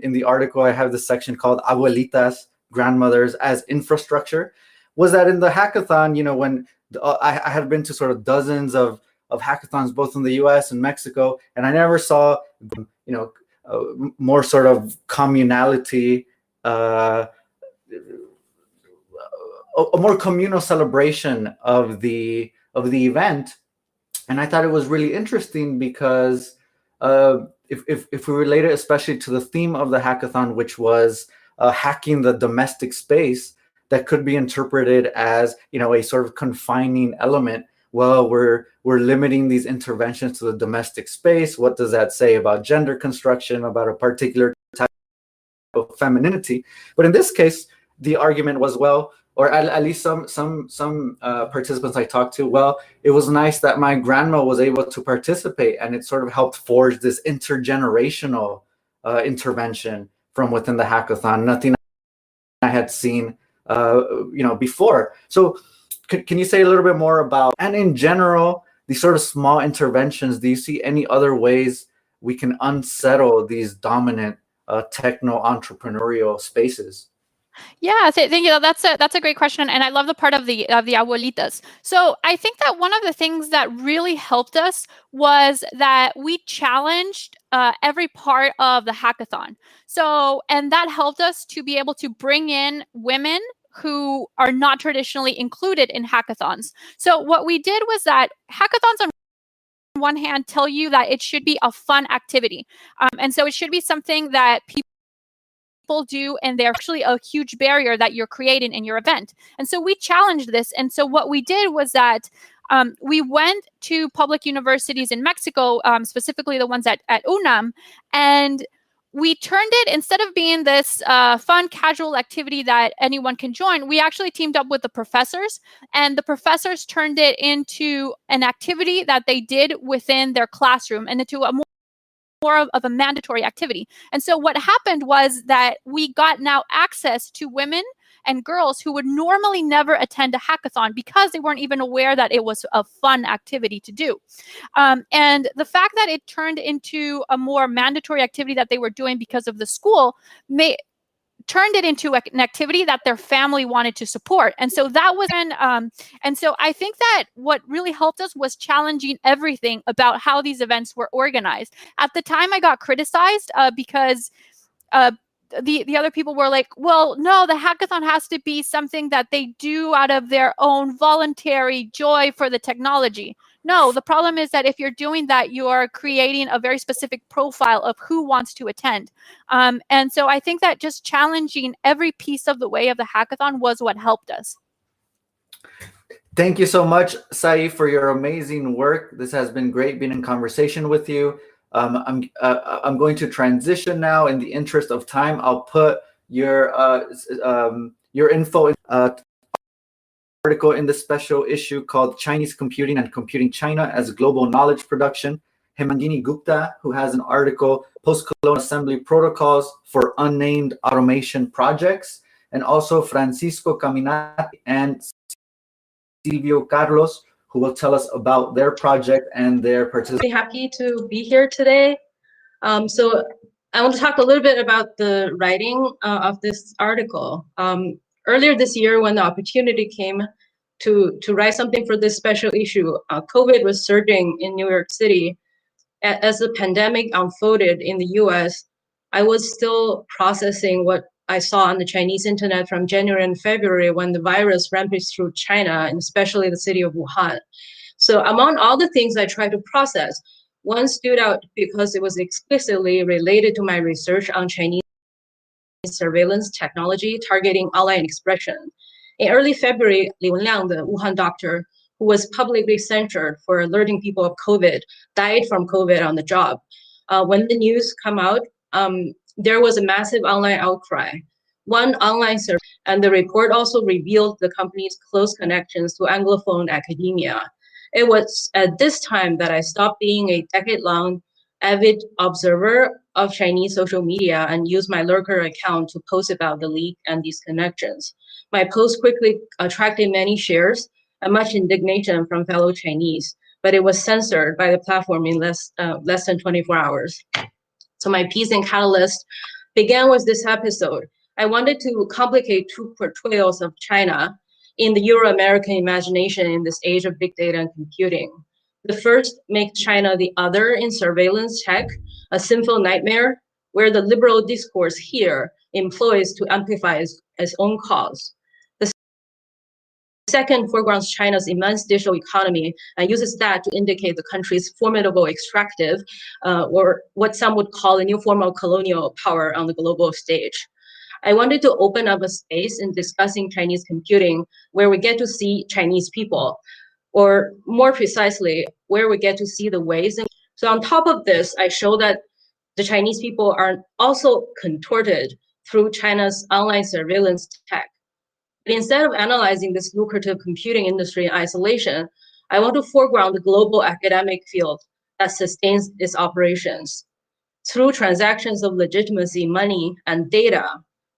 S10: in the article I have this section called Abuelitas, Grandmothers as Infrastructure, was that in the hackathon, you know, when I had been to sort of dozens of hackathons, both in the US and Mexico, and I never saw, you know, more sort of communality, a more communal celebration of the event. And I thought it was really interesting because if we relate it especially to the theme of the hackathon, which was hacking the domestic space, that could be interpreted as, you know, a sort of confining element. Well, we're limiting these interventions to the domestic space. What does that say about gender construction, about a particular type of femininity? But in this case, the argument was, well, or at least some participants I talked to, well, it was nice that my grandma was able to participate, and it sort of helped forge this intergenerational intervention from within the hackathon. Nothing I had seen you know, before. So can you say a little bit more about, and in general, these sort of small interventions, do you see any other ways we can unsettle these dominant techno-entrepreneurial spaces?
S11: Yeah, thank you. That's a great question, and I love the part of the abuelitas. So I think that one of the things that really helped us was that we challenged every part of the hackathon. So, and that helped us to be able to bring in women who are not traditionally included in hackathons. So what we did was that hackathons on one hand tell you that it should be a fun activity, and so it should be something that people do, and they're actually a huge barrier that you're creating in your event. And so we challenged this. And so what we did was that we went to public universities in Mexico, specifically the ones at UNAM, and we turned it, instead of being this fun, casual activity that anyone can join, we actually teamed up with the professors, and the professors turned it into an activity that they did within their classroom and into a more of a mandatory activity. And so what happened was that we got now access to women and girls who would normally never attend a hackathon because they weren't even aware that it was a fun activity to do. And the fact that it turned into a more mandatory activity that they were doing because of the school turned it into an activity that their family wanted to support. And so that was and so I think that what really helped us was challenging everything about how these events were organized. At the time, I got criticized because the other people were like, well, no, the hackathon has to be something that they do out of their own voluntary joy for the technology. No, the problem is that if you're doing that, you are creating a very specific profile of who wants to attend. And so I think that just challenging every piece of the way of the hackathon was what helped us.
S10: Thank you so much, Sai, for your amazing work. This has been great being in conversation with you. I'm going to transition now. In the interest of time, I'll put your info in article in the special issue called Chinese Computing and Computing China as Global Knowledge Production. Hemangini Gupta, who has an article, Post-Colonial Assembly Protocols for Unnamed Automation Projects, and also Francisco Caminati and Silvio Carlos, who will tell us about their project and their participation.
S12: Happy to be here today. So I want to talk a little bit about the writing of this article. Earlier this year, when the opportunity came to write something for this special issue, COVID was surging in New York City. As the pandemic unfolded in the US, I was still processing what I saw on the Chinese internet from January and February when the virus rampaged through China, and especially the city of Wuhan. So among all the things I tried to process, one stood out because it was explicitly related to my research on Chinese surveillance technology targeting online expression. In early February, Li Wenliang, the Wuhan doctor, who was publicly censured for alerting people of COVID, died from COVID on the job. When the news came out, there was a massive online outcry. One online survey, and the report also revealed the company's close connections to Anglophone academia. It was at this time that I stopped being a decade-long avid observer of Chinese social media and used my lurker account to post about the leak and these connections. My post quickly attracted many shares and much indignation from fellow Chinese, but it was censored by the platform in less than 24 hours. So my piece and catalyst began with this episode. I wanted to complicate two portrayals of China in the Euro-American imagination in this age of big data and computing. The first makes China the other in surveillance tech, a sinful nightmare where the liberal discourse here employs to amplify its own cause. The second foregrounds China's immense digital economy and uses that to indicate the country's formidable extractive, or what some would call a new form of colonial power on the global stage. I wanted to open up a space in discussing Chinese computing where we get to see Chinese people, or more precisely, where we get to see the ways. So on top of this, I show that the Chinese people are also contorted through China's online surveillance tech. But instead of analyzing this lucrative computing industry in isolation, I want to foreground the global academic field that sustains its operations. Through transactions of legitimacy, money, and data,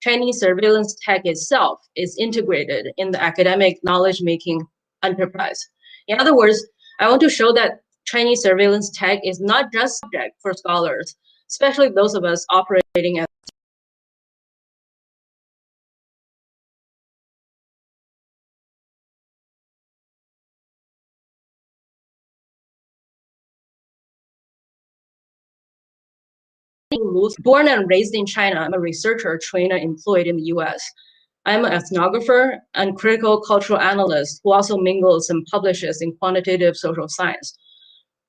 S12: Chinese surveillance tech itself is integrated in the academic knowledge-making enterprise. In other words, I want to show that Chinese surveillance tech is not just subject for scholars, especially those of us operating as Born and raised in China, I'm a researcher trained and employed in the US. I'm an ethnographer and critical cultural analyst who also mingles and publishes in quantitative social science.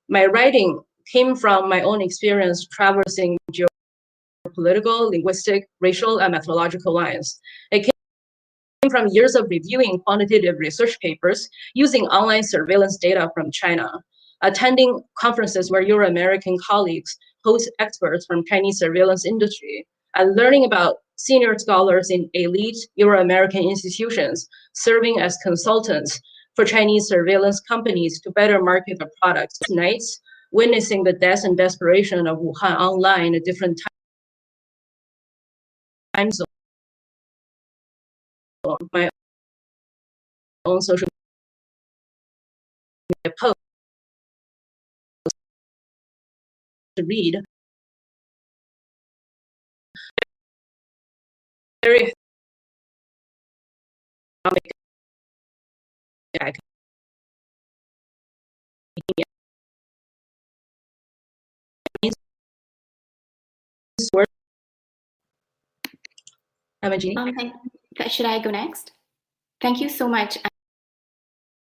S12: My writing came from my own experience traversing geopolitical, linguistic, racial, and methodological lines. It came from years of reviewing quantitative research papers using online surveillance data from China, attending conferences where Euro-American colleagues host experts from Chinese surveillance industry, and learning about senior scholars in elite Euro-American institutions serving as consultants for Chinese surveillance companies to better market their products. Nights, witnessing the death and desperation of Wuhan online at different time zones. My own social media posts to read. Very
S13: Should I go next? Thank you so much,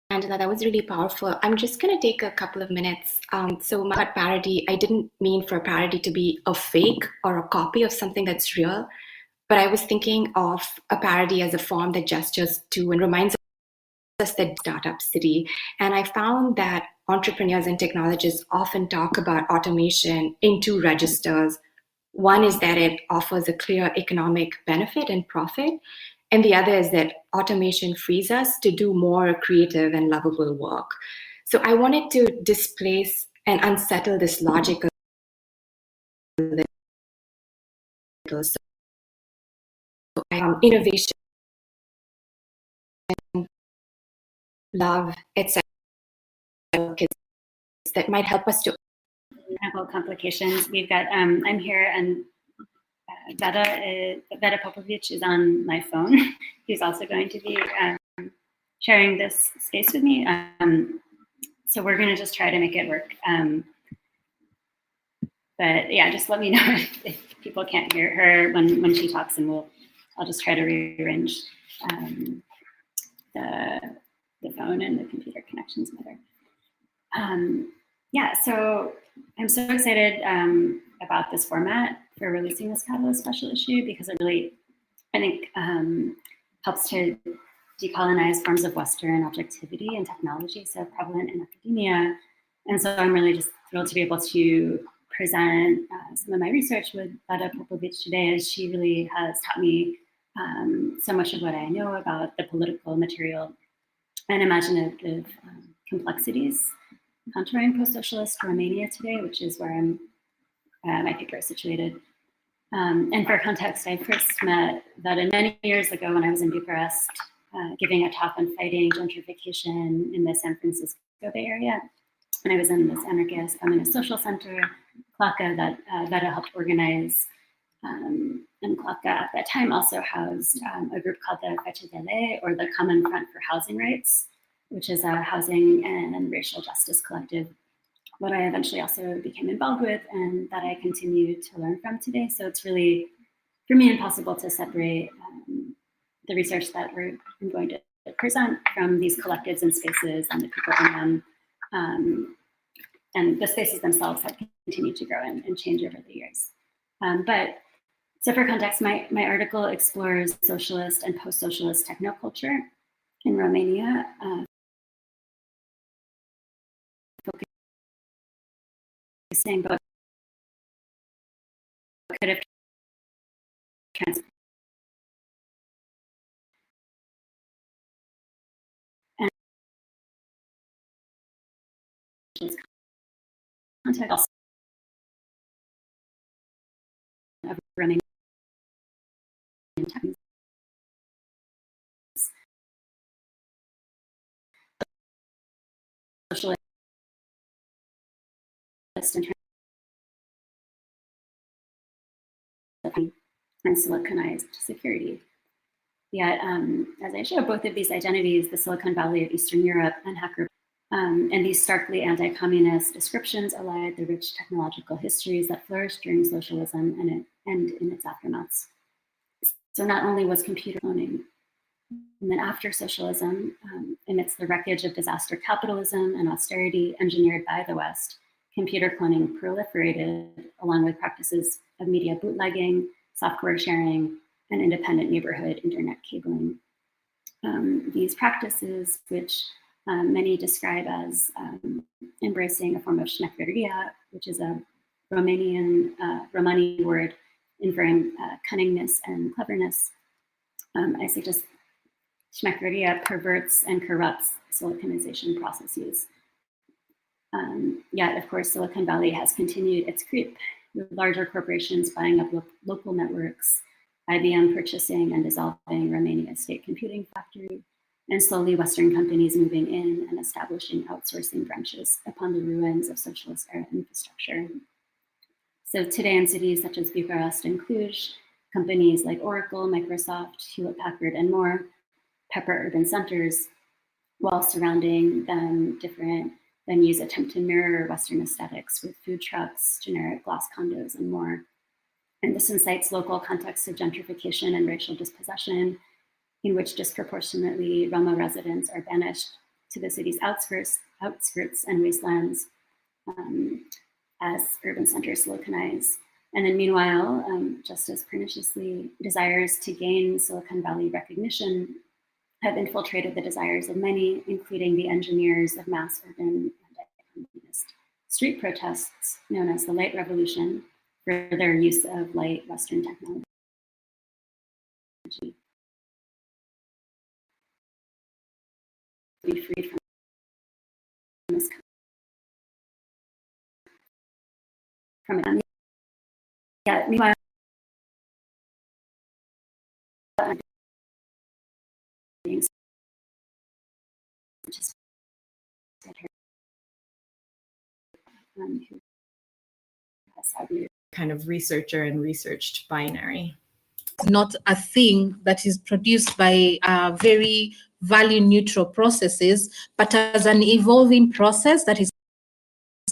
S13: Angela. That was really powerful. I'm just going to take a couple of minutes. So about parody, I didn't mean for a parody to be a fake or a copy of something that's real, but I was thinking of a parody as a form that gestures to and reminds us that startup city. And I found that entrepreneurs and technologists often talk about automation in two registers. One is that it offers a clear economic benefit and profit. And the other is that automation frees us to do more creative and lovable work. So I wanted to displace and unsettle this logic of innovation, love, etc. that might help us to
S14: technical complications. We've got I'm here, and Veda Popovic is on my phone. He's also going to be sharing this space with me. So we're going to just try to make it work. But yeah, just let me know if people can't hear her when she talks, and I'll just try to rearrange the phone and the computer connections better. Yeah, so I'm so excited about this format for releasing this Catalyst special issue, because it really, I think, helps to decolonize forms of Western objectivity and technology so prevalent in academia. And so I'm really just thrilled to be able to present some of my research with Veda Popovic today, as she really has taught me so much of what I know about the political, material, and imaginative complexities contouring post-socialist Romania today, which is where my paper is situated. And for context, I first met Veda many years ago when I was in Bucharest, giving a talk on fighting gentrification in the San Francisco Bay Area. And I was in this anarchist feminist social center, Klaka, that Veda helped organize. And Klaka at that time also housed a group called the FHDL, or the Common Front for Housing Rights, which is a housing and racial justice collective that I eventually also became involved with and that I continue to learn from today. So it's really, for me, impossible to separate the research that I'm going to present from these collectives and spaces and the people in them. And the spaces themselves have continued to grow and change over the years. So for context, my article explores socialist and post-socialist technoculture in Romania, focusing both could have transformed and context also of Romanian techniques. Socialist and siliconized security. Yet, as I show, both of these identities, the Silicon Valley of Eastern Europe and hacker And these starkly anti-communist descriptions allied the rich technological histories that flourished during socialism and in its aftermaths. So not only was computer cloning, and then after socialism, amidst the wreckage of disaster capitalism and austerity engineered by the West, computer cloning proliferated along with practices of media bootlegging, software sharing, and independent neighborhood internet cabling. These practices, which many describe as embracing a form of shmekveria, which is a Romani word inferring cunningness and cleverness. I suggest shmekveria perverts and corrupts siliconization processes. Yet, of course, Silicon Valley has continued its creep, with larger corporations buying up local networks, IBM purchasing and dissolving Romania's state computing factory, and slowly Western companies moving in and establishing outsourcing branches upon the ruins of socialist era infrastructure. So today in cities such as Bucharest and Cluj, companies like Oracle, Microsoft, Hewlett-Packard, and more pepper urban centers, while surrounding them different venues attempt to mirror Western aesthetics with food trucks, generic glass condos, and more. And this incites local contexts of gentrification and racial dispossession, in which disproportionately Roma residents are banished to the city's outskirts and wastelands as urban centers siliconize. And then meanwhile, just as perniciously, desires to gain Silicon Valley recognition have infiltrated the desires of many, including the engineers of mass urban anti-communist street protests known as the Light Revolution, for their use of light Western technology. Be freed from this. From it. Yeah, meanwhile,
S15: kind of researcher and researched binary.
S16: Not a thing that is produced by very value neutral processes, but as an evolving process that is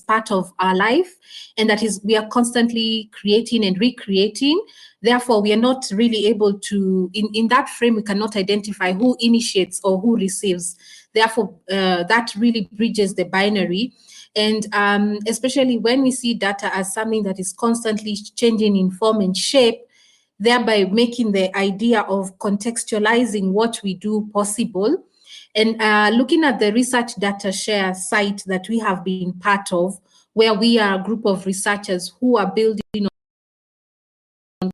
S16: part of our life, and that is we are constantly creating and recreating. Therefore, we are not really able to, in that frame, we cannot identify who initiates or who receives. Therefore, that really bridges the binary. And especially when we see data as something that is constantly changing in form and shape, thereby making the idea of contextualizing what we do possible. And looking at the research data share site that we have been part of, where we are a group of researchers who are building on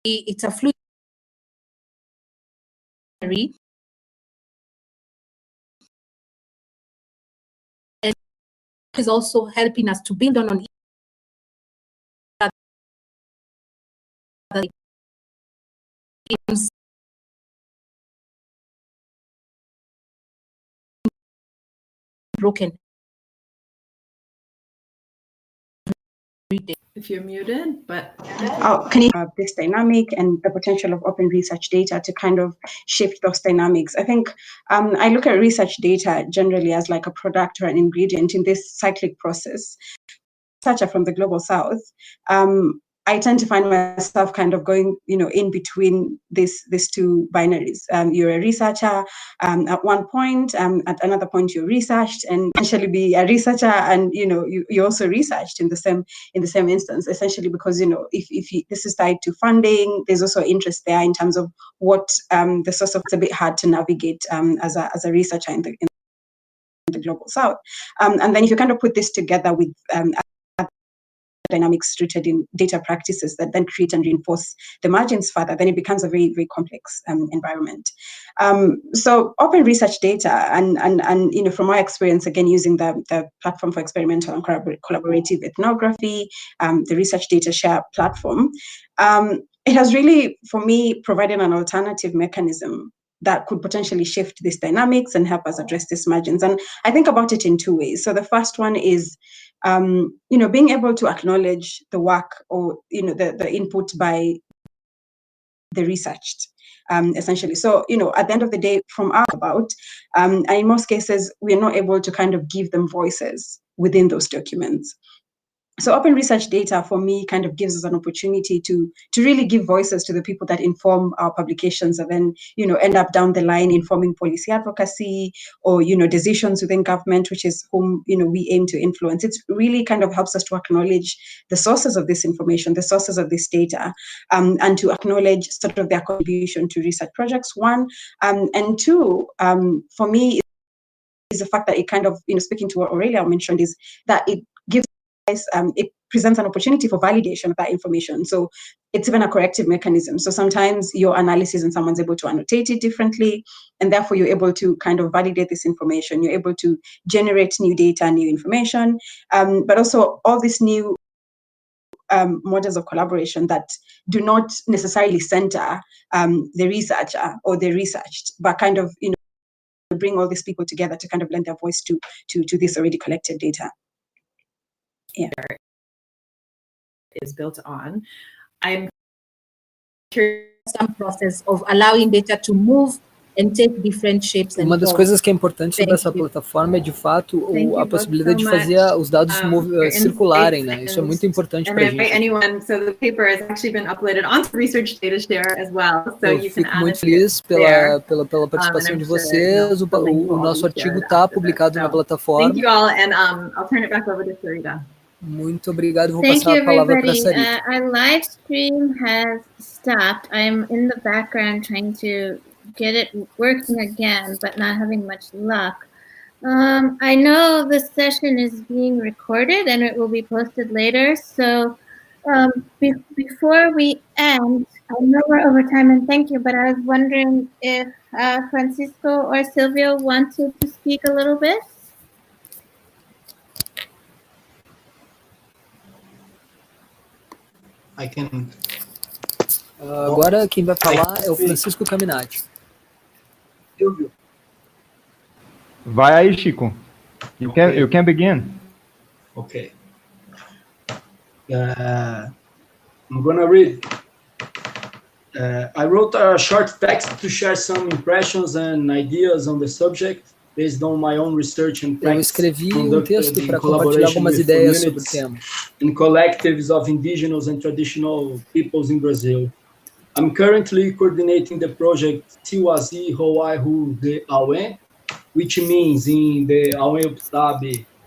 S16: it's a fluid and is also helping us to build on broken.
S15: If you're muted, but
S17: can you this dynamic and the potential of open research data to kind of shift those dynamics? I think I look at research data generally as like a product or an ingredient in this cyclic process. Researcher from the Global South, I tend to find myself kind of going, in between these two binaries. You're a researcher at one point, at another point you're researched, and essentially be a researcher, and you also researched in the same instance. Essentially, because if this is tied to funding, there's also interest there in terms of what the source of. It's a bit hard to navigate as a researcher in the Global South, and then if you kind of put this together with dynamics rooted in data practices that then create and reinforce the margins further, then it becomes a very, very complex environment. So open research data and from my experience, again, using the platform for experimental and collaborative ethnography, the research data share platform, it has really, for me, provided an alternative mechanism that could potentially shift these dynamics and help us address these margins. And I think about it in two ways. So the first one is, being able to acknowledge the work or, the input by the researched, essentially. So, at the end of the day, from our about, and in most cases, we're not able to kind of give them voices within those documents. So open research data, for me, kind of gives us an opportunity to really give voices to the people that inform our publications and then, end up down the line informing policy advocacy or, decisions within government, which is whom, we aim to influence. It really kind of helps us to acknowledge the sources of this information, the sources of this data, and to acknowledge sort of their contribution to research projects, one. And two, for me, is the fact that it kind of, speaking to what Aurelia mentioned, is that it gives it presents an opportunity for validation of that information. So it's even a corrective mechanism. So sometimes your analysis and someone's able to annotate it differently, and therefore you're able to kind of validate this information. You're able to generate new data, new information, but also all these new models of collaboration that do not necessarily center the researcher or the researched, but kind of, bring all these people together to kind of lend their voice to this already collected data. Yeah.
S15: Is built on. I'm curious some process of allowing data to move and take different shapes and
S3: Uma das
S15: forms.
S3: coisas que é importante sobre essa plataforma é, de fato, a possibilidade de fazer os dados circularem, né? Isso é muito importante para a gente.
S15: So the paper has actually been uploaded onto Research Data Share as well. So
S3: Eu fico muito feliz pela participação de vocês. O nosso artigo está publicado na plataforma.
S15: Thank you all, and I'll turn it back over to Sareeta.
S3: Muito obrigado. Vou
S2: Thank
S3: passar
S2: you,
S3: a palavra para a
S2: everybody.
S3: Sareeta.
S2: Our live stream has stopped. I'm in the background trying to get it working again, but not having much luck. I know this session is being recorded and it will be posted later. So before we end, I know we're over time and thank you, but I was wondering if Francisco or Silvio wanted to speak a little bit.
S18: I can.
S3: Agora quem vai falar é o Francisco Caminati.
S18: Silvio.
S19: Vai aí, Chico. You can begin.
S18: Okay. I'm gonna read. I wrote a short text to share some impressions and ideas on the subject based on my own research and
S3: Eu
S18: practice
S3: escrevi
S18: conducted
S3: texto
S18: in
S3: para compartilhar
S18: collaboration
S3: algumas
S18: with
S3: ideias sobre o
S18: communities
S3: tema.
S18: and collectives of indigenous and traditional peoples in Brazil. I'm currently coordinating the project Tiwazi Hoaihu de Awe, which means in the Awe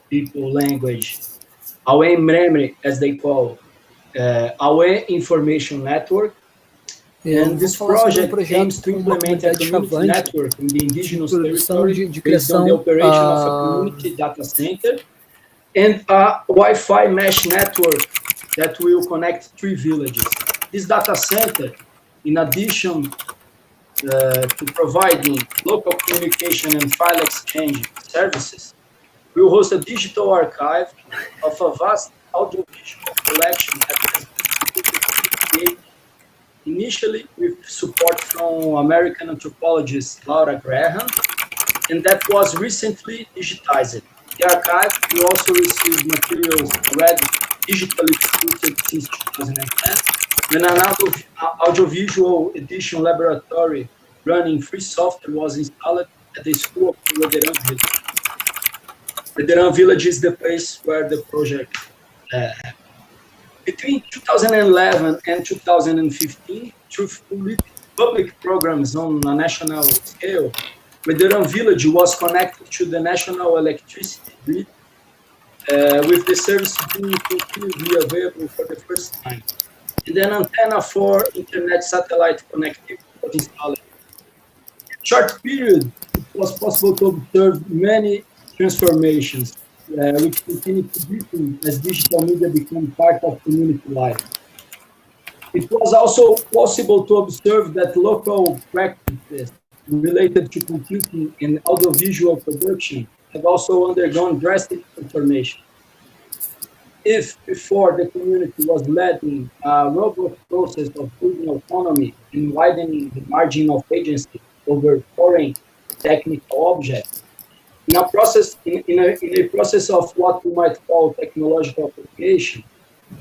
S18: people language, Awe Mremre, as they call, Awe Information Network. And this project aims to implement a community network in the indigenous territory based on the operation of a community data center and a Wi-Fi mesh network that will connect 3 villages. This data center, in addition to providing local communication and file exchange services, will host a digital archive of a vast audiovisual collection that has been created initially with support from American anthropologist Laura Graham, and that was recently digitized. The archive will also receive materials already digitally distributed since 2010, and an audiovisual edition laboratory running free software was installed at the school of Rederan Village. Rederan Village is the place where the project happened. Between 2011 and 2015, through public programs on a national scale, Rederan Village was connected to the national electricity grid, with the service being continuously available for the first time. And an antenna for internet satellite connectivity was installed. In a short period, it was possible to observe many transformations, which continue to deepen as digital media become part of community life. It was also possible to observe that local practices related to computing and audiovisual production have also undergone drastic transformation. If before the community was leading a robust process of building autonomy and widening the margin of agency over foreign technical objects, in a process of what we might call technological appropriation,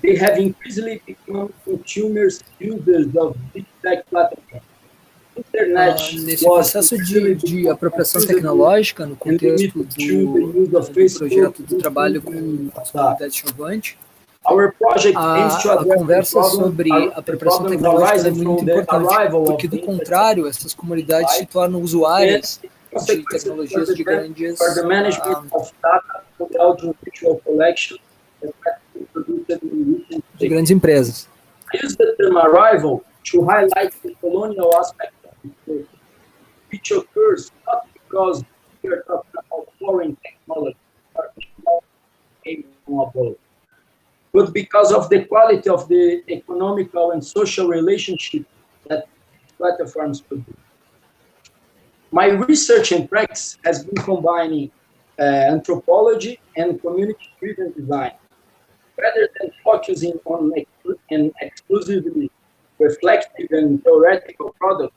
S18: they have increasingly become consumers users of digital platforms.
S3: Nesse processo de apropriação tecnológica, no contexto do projeto do trabalho com as comunidades chovantes, a conversa sobre a apropriação tecnológica é muito importante, porque, do contrário, essas comunidades se tornam usuárias de tecnologias de grandes empresas.
S18: I use the term arrival to highlight the colonial aspect of the process, which occurs not because we are talking about foreign technology or came from above, but because of the quality of the economical and social relationship that platforms produce. My research and practice has been combining anthropology and community-driven design. Rather than focusing on an exclusively reflective and theoretical product,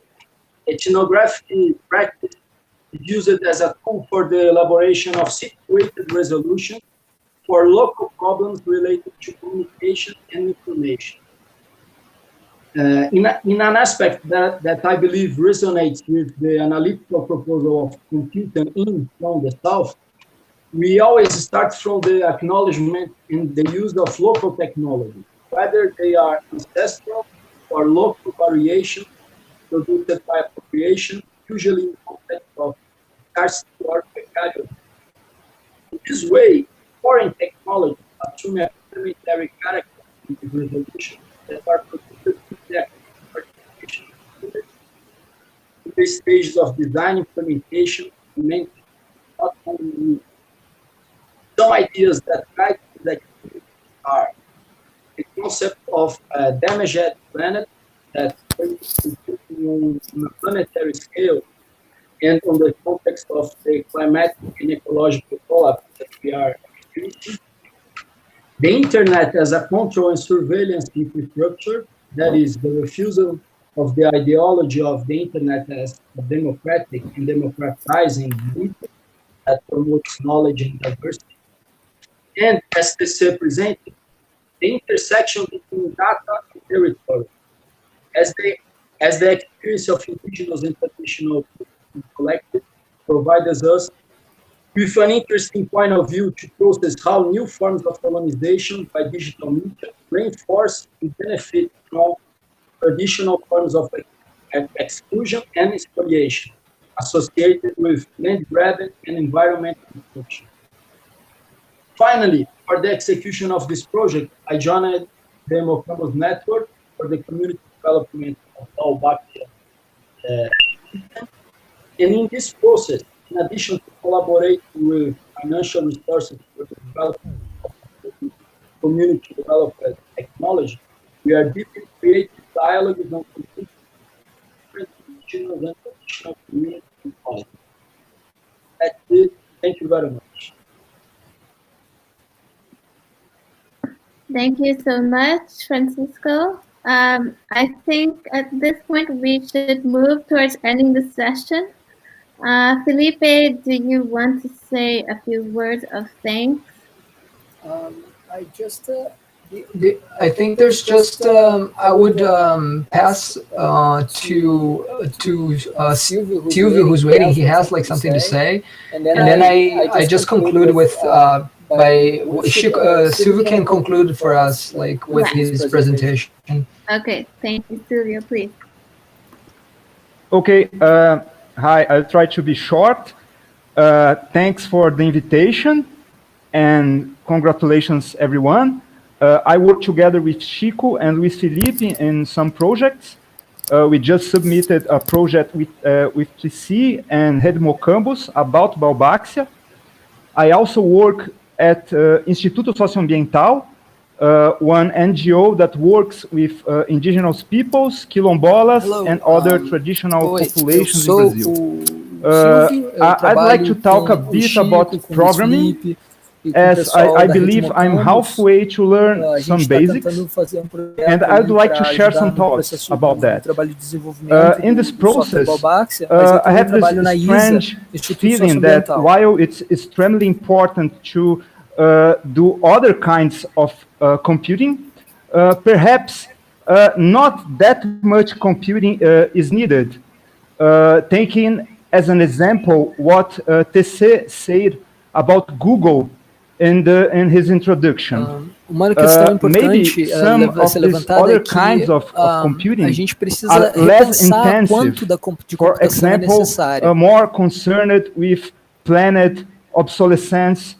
S18: ethnography practice is used as a tool for the elaboration of situated resolutions for local problems related to communication and information. In an aspect that I believe resonates with the analytical proposal of computing in from the South, we always start from the acknowledgement in the use of local technology, whether they are ancestral or local variation produced by appropriation, usually in context of scarcity or precarity. In this way, foreign technology assume a complementary character in the resolution that are produced in the participation in the stages of design, implementation, and maintenance, not only some ideas that guide the activity are the concept of a damaged planet that is on a planetary scale and on the context of the climatic and ecological collapse that we are experiencing. The internet as a control and surveillance infrastructure, that is the refusal of the ideology of the internet as a democratic and democratizing movement that promotes knowledge and diversity. And as this represented, the intersection between data and territory, as the experience of indigenous and traditional collective provides us with an interesting point of view to process how new forms of colonization by digital media reinforce and benefit from traditional forms of exclusion and spoliation associated with land grabbing and environmental destruction. Finally, for the execution of this project, I joined the Mocambos network for the community development of Baobabia. And in this process, in addition to collaborating with financial resources for the development of community developed technology, we are deeply creating dialogues on different regional and traditional community policy. That's it. Thank you very much.
S2: Thank you so much, Francisco. I think at this point we should move towards ending the session. Felipe, do you want to say a few words of thanks?
S3: I think there's just I would pass to Silvio, who's waiting. He has like something to say, and then I just conclude with Silvio can conclude for us like with his presentation.
S2: Okay, thank you, Silvio. Please.
S19: Okay. Hi, I'll try to be short. Thanks for the invitation and congratulations, everyone. I work together with Chico and Luis Felipe in some projects. We just submitted a project with TC and Rede Mocambos about Baobáxia. I also work at Instituto Socioambiental, one NGO that works with indigenous peoples, quilombolas, and other traditional populations in Brazil. I'd like to talk a bit about programming, as I believe I'm halfway to learn some basics, and I'd like to share some thoughts about that. In this process, I have this strange feeling that while it's extremely important to do other kinds of computing. Perhaps not that much computing is needed. Taking as an example what TC said about Google in his introduction.
S3: Uma questão importante
S19: some
S3: a ser levantada é que a gente precisa repensar quanto de computação é necessária.
S19: More concerned with planned obsolescence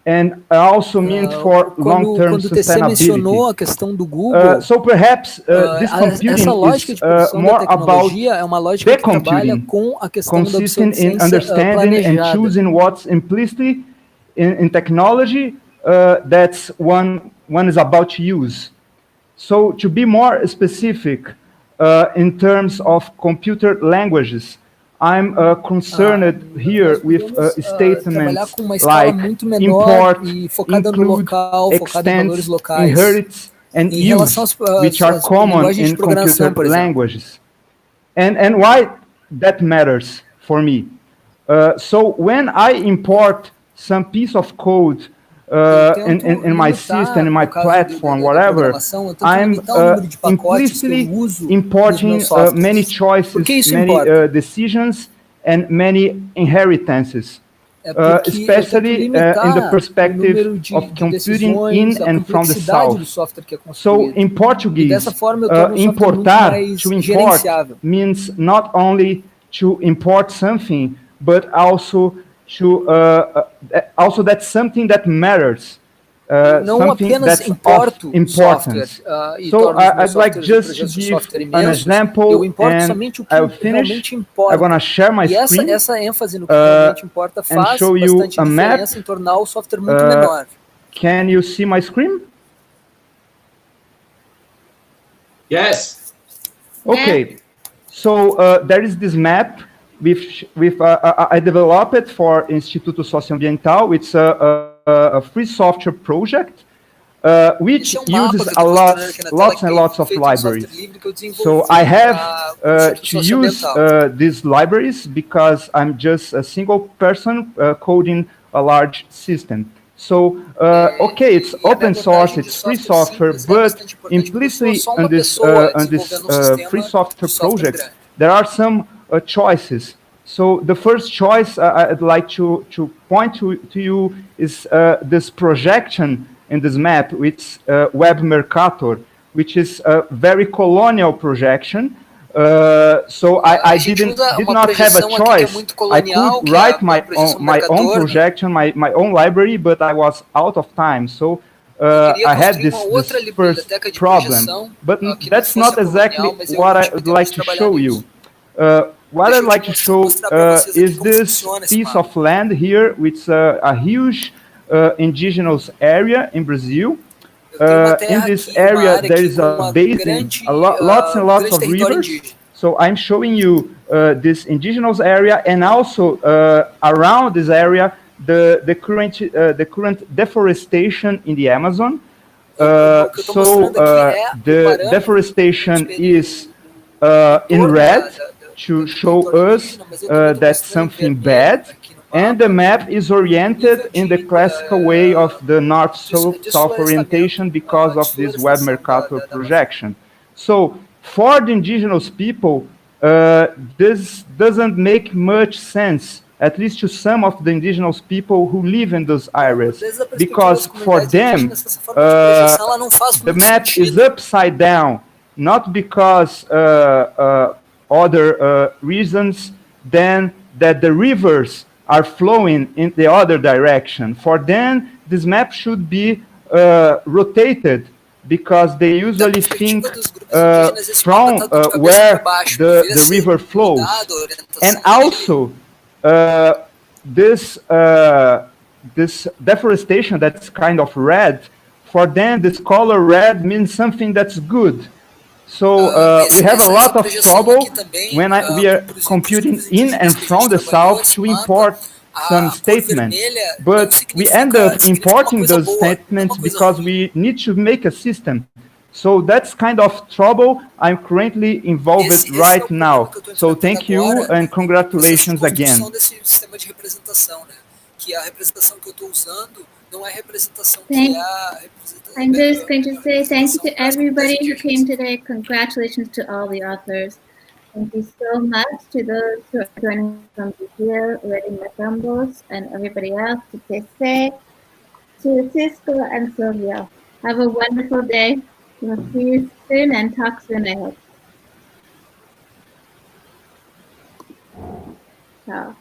S19: and also meant for long-term
S3: sustainability. Quando o TC mencionou a questão do Google,
S19: so perhaps this computing
S3: essa lógica de produção da tecnologia é uma lógica que trabalha com a questão da
S19: consisting in understanding and choosing what's implicitly in technology that's one is about to use. So to be more specific in terms of computer languages, I'm concerned here with statements like import, include, extend, inherit, and use, which are common in computer languages. And why that matters for me? So when I import some piece of code in my system, in my platform, whatever, I'm implicitly importing many choices, many decisions, and many inheritances, especially in the perspective of computing in and from the south. So in Portuguese, importar, to import, means not only to import something, but also also that's something that matters, something that's of importance. So I'd like just to give an example, and I'll finish. I'm going to share my screen and show you a map. Can you see my screen?
S18: Yes.
S19: Okay. So there is this map I developed it for Instituto Socioambiental. It's a free software project which uses lots and lots of libraries. So I have to use these libraries because I'm just a single person coding a large system. So, okay, it's open source, it's free software, but implicitly on this free software project, there are some choices. So the first choice I'd like to point to you is this projection in this map, which Web Mercator, which is a very colonial projection. So I did not have a choice. I could write my own projection, my own library, but I was out of time. So I had this first problem. But that's not exactly what I would like to show you. What I'd like to show is this piece of land here, which is a huge indigenous area in Brazil. In this area, there is a basin, lots and lots of rivers. So I'm showing you this indigenous area, and also around this area, the current deforestation in the Amazon. So the deforestation is in red, to show us that's something bad, and the map is oriented in the classical way of the north-south orientation because of this Web Mercator projection. So for the indigenous people, this doesn't make much sense, at least to some of the indigenous people who live in those areas, because for them, the map is upside down, not because other reasons than that the rivers are flowing in the other direction. For them, this map should be rotated because they usually think from where the river flows. And also, this deforestation that's kind of red, for them, this color red means something that's good. So we have a lot of trouble when we are computing in and from the south to import some statements. But we end up importing those statements because we need to make a system. So that's kind of trouble I'm currently involved right now. So thank you and congratulations again.
S3: não é representação
S2: Thank-
S3: que é a representação.
S2: I'm just going to say thank you to everybody who came today. Congratulations to all the authors. Thank you so much to those who are joining from Brazil, Rede Mocambos, and everybody else, to Tese, to Cisco and Sylvia. Have a wonderful day. We'll see you soon and talk soon, I hope. Ciao.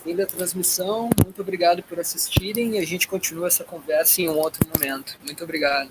S3: Fim da transmissão, muito obrigado por assistirem e a gente continua essa conversa em um outro momento. Muito obrigado.